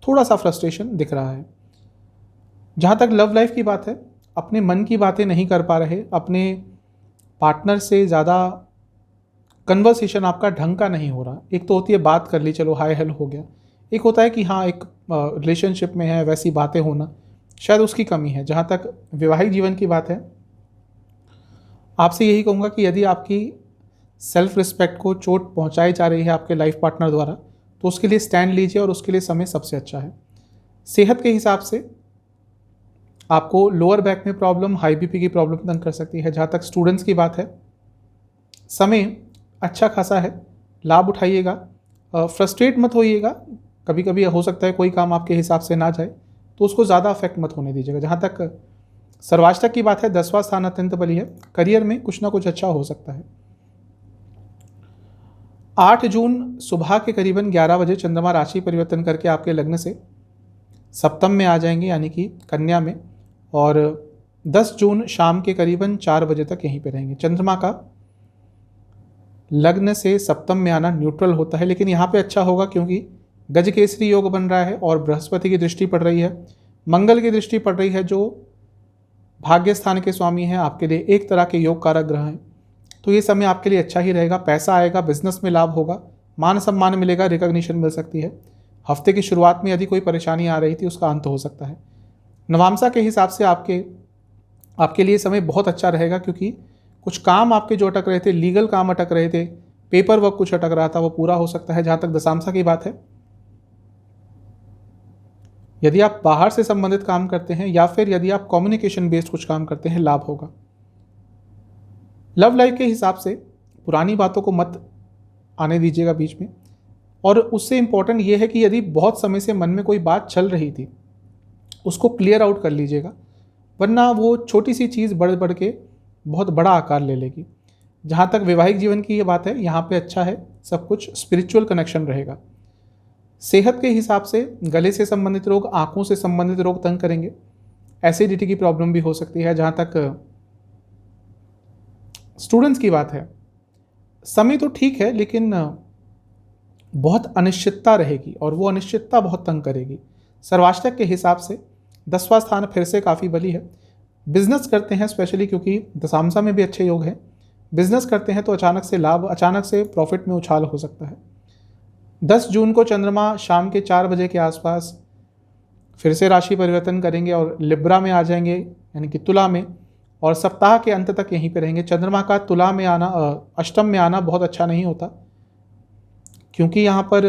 थोड़ा सा फ्रस्ट्रेशन दिख रहा है। जहाँ तक लव लाइफ की बात है, अपने मन की बातें नहीं कर पा रहे, अपने पार्टनर से ज़्यादा कन्वर्सेशन आपका ढंग का नहीं हो रहा। एक तो होती है बात कर ली, चलो हाय हेलो हो गया, एक होता है कि हाँ एक रिलेशनशिप में है वैसी बातें होना, शायद उसकी कमी है। जहाँ तक वैवाहिक जीवन की बात है, आपसे यही कहूँगा कि यदि आपकी सेल्फ रिस्पेक्ट को चोट पहुँचाई जा रही है आपके लाइफ पार्टनर द्वारा, तो उसके लिए स्टैंड लीजिए और उसके लिए समय सबसे अच्छा है। सेहत के हिसाब से आपको लोअर बैक में प्रॉब्लम, हाई बीपी की प्रॉब्लम तंग कर सकती है। जहाँ तक स्टूडेंट्स की बात है, समय अच्छा खासा है, लाभ उठाइएगा, फ्रस्ट्रेट मत होइएगा। कभी कभी हो सकता है कोई काम आपके हिसाब से ना जाए, तो उसको ज़्यादा अफेक्ट मत होने दीजिएगा। जहाँ तक सर्वाष्टक की बात है, 10वां स्थान अत्यंत बली है, करियर में कुछ ना कुछ अच्छा हो सकता है। 8 जून सुबह के करीबन 11 बजे चंद्रमा राशि परिवर्तन करके आपके लग्न से सप्तम में आ जाएंगे, यानी कि कन्या में, और 10 जून शाम के करीबन 4 बजे तक यहीं पे रहेंगे। चंद्रमा का लग्न से सप्तम में आना न्यूट्रल होता है, लेकिन यहाँ पे अच्छा होगा क्योंकि गजकेसरी योग बन रहा है और बृहस्पति की दृष्टि पड़ रही है, मंगल की दृष्टि पड़ रही है, जो भाग्य स्थान के स्वामी हैं, आपके लिए एक तरह के योग कारक ग्रह हैं। तो ये समय आपके लिए अच्छा ही रहेगा, पैसा आएगा, बिजनेस में लाभ होगा, मान सम्मान मिलेगा, रिकॉग्निशन मिल सकती है। हफ्ते की शुरुआत में यदि कोई परेशानी आ रही थी उसका अंत हो सकता है। नवांशा के हिसाब से आपके लिए समय बहुत अच्छा रहेगा, क्योंकि कुछ काम आपके जो अटक रहे थे, लीगल काम अटक रहे थे, पेपर वर्क कुछ अटक रहा था, वो पूरा हो सकता है। जहाँ तक दशांशा की बात है, यदि आप बाहर से संबंधित काम करते हैं या फिर यदि आप कम्युनिकेशन बेस्ड कुछ काम करते हैं, लाभ होगा। लव लाइफ के हिसाब से पुरानी बातों को मत आने दीजिएगा बीच में, और उससे इम्पॉर्टेंट ये है कि यदि बहुत समय से मन में कोई बात चल रही थी उसको क्लियर आउट कर लीजिएगा, वरना वो छोटी सी चीज़ बढ़ बढ़ के बहुत बड़ा आकार ले लेगी। जहाँ तक वैवाहिक जीवन की ये बात है, यहाँ पे अच्छा है, सब कुछ स्पिरिचुअल कनेक्शन रहेगा। सेहत के हिसाब से गले से संबंधित रोग, आंखों से संबंधित रोग तंग करेंगे, एसिडिटी की प्रॉब्लम भी हो सकती है। जहाँ तक स्टूडेंट्स की बात है, समय तो ठीक है, लेकिन बहुत अनिश्चितता रहेगी और वो अनिश्चितता बहुत तंग करेगी। सर्वाष्टक के हिसाब से 10वां स्थान फिर से काफ़ी बली है। बिजनेस करते हैं स्पेशली, क्योंकि दशांशा में भी अच्छे योग हैं, बिजनेस करते हैं तो अचानक से लाभ, अचानक से प्रॉफिट में उछाल हो सकता है। 10 जून को चंद्रमा शाम के 4 बजे के आसपास फिर से राशि परिवर्तन करेंगे और लिब्रा में आ जाएंगे, यानी कि तुला में, और सप्ताह के अंत तक यहीं पे रहेंगे। चंद्रमा का तुला में आना, अष्टम में आना बहुत अच्छा नहीं होता, क्योंकि यहाँ पर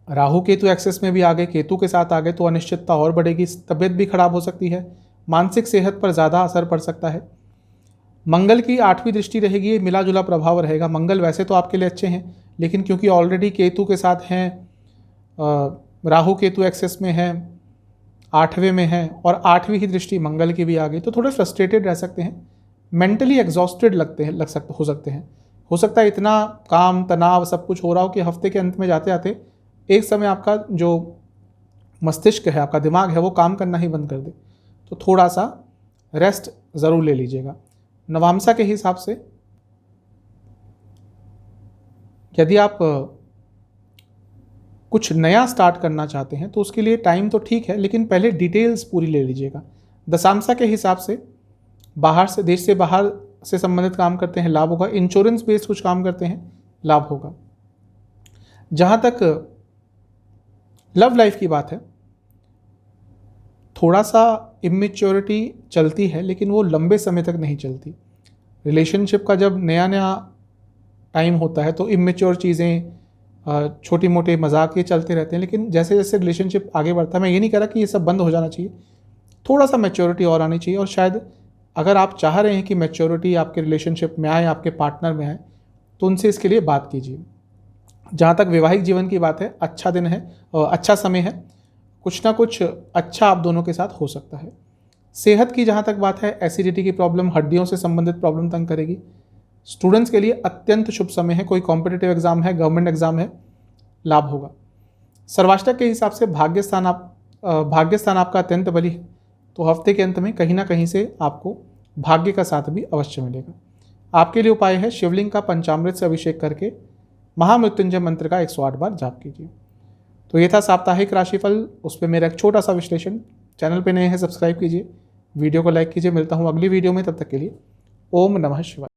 राहु केतु एक्सेस में भी आ गए, केतु के साथ आ गए, तो अनिश्चितता और बढ़ेगी, तबीयत भी खराब हो सकती है, मानसिक सेहत पर ज़्यादा असर पड़ सकता है। मंगल की 8वीं दृष्टि रहेगी, मिला जुला प्रभाव रहेगा। मंगल वैसे तो आपके लिए अच्छे हैं, लेकिन क्योंकि ऑलरेडी केतु के साथ हैं, राहु केतु एक्सेस में हैं, 8वें में हैं, और 8वीं ही दृष्टि मंगल की भी आ गई, तो थोड़े फ्रस्ट्रेटेड रह सकते हैं, मेंटली एग्जॉस्टेड हो सकते हैं। हो सकता है इतना काम तनाव सब कुछ हो रहा हो कि हफ्ते के अंत में जाते आते एक समय आपका जो मस्तिष्क है, आपका दिमाग है, वो काम करना ही बंद कर दे, तो थोड़ा सा रेस्ट ज़रूर ले लीजिएगा। नवांशा के हिसाब से यदि आप कुछ नया स्टार्ट करना चाहते हैं तो उसके लिए टाइम तो ठीक है, लेकिन पहले डिटेल्स पूरी ले लीजिएगा। दशांशा के हिसाब से बाहर से, देश से बाहर से संबंधित काम करते हैं, लाभ होगा। इंश्योरेंस बेस्ड कुछ काम करते हैं, लाभ होगा। जहाँ तक लव लाइफ की बात है, थोड़ा सा इमेच्योरिटी चलती है, लेकिन वो लंबे समय तक नहीं चलती। रिलेशनशिप का जब नया नया टाइम होता है तो इमेच्योर चीज़ें, छोटी मोटे मजाक ये चलते रहते हैं, लेकिन जैसे जैसे रिलेशनशिप आगे बढ़ता है, मैं ये नहीं कह रहा कि ये सब बंद हो जाना चाहिए, थोड़ा सा मैच्योरिटी और आनी चाहिए। और शायद अगर आप चाह रहे हैं कि मैच्योरिटी आपके रिलेशनशिप में आए, आपके पार्टनर में आए, तो उनसे इसके लिए बात कीजिए। जहाँ तक वैवाहिक जीवन की बात है, अच्छा दिन है, अच्छा समय है, कुछ ना कुछ अच्छा आप दोनों के साथ हो सकता है। सेहत की जहाँ तक बात है, एसिडिटी की प्रॉब्लम, हड्डियों से संबंधित प्रॉब्लम तंग करेगी। स्टूडेंट्स के लिए अत्यंत शुभ समय है, कोई कॉम्पिटिटिव एग्जाम है, गवर्नमेंट एग्जाम है, लाभ होगा। सर्वाष्टक के हिसाब से भाग्य स्थान आपका अत्यंत बली है, तो हफ्ते के अंत में कहीं ना कहीं से आपको भाग्य का साथ भी अवश्य मिलेगा। आपके लिए उपाय है, शिवलिंग का पंचामृत से अभिषेक करके महामृत्युंजय मंत्र का 108 बार जाप कीजिए। तो ये था साप्ताहिक राशिफल, उस पर मेरा एक छोटा सा विश्लेषण। चैनल पे नए हैं सब्सक्राइब कीजिए, वीडियो को लाइक कीजिए। मिलता हूँ अगली वीडियो में, तब तक के लिए ओम नमः शिवाय।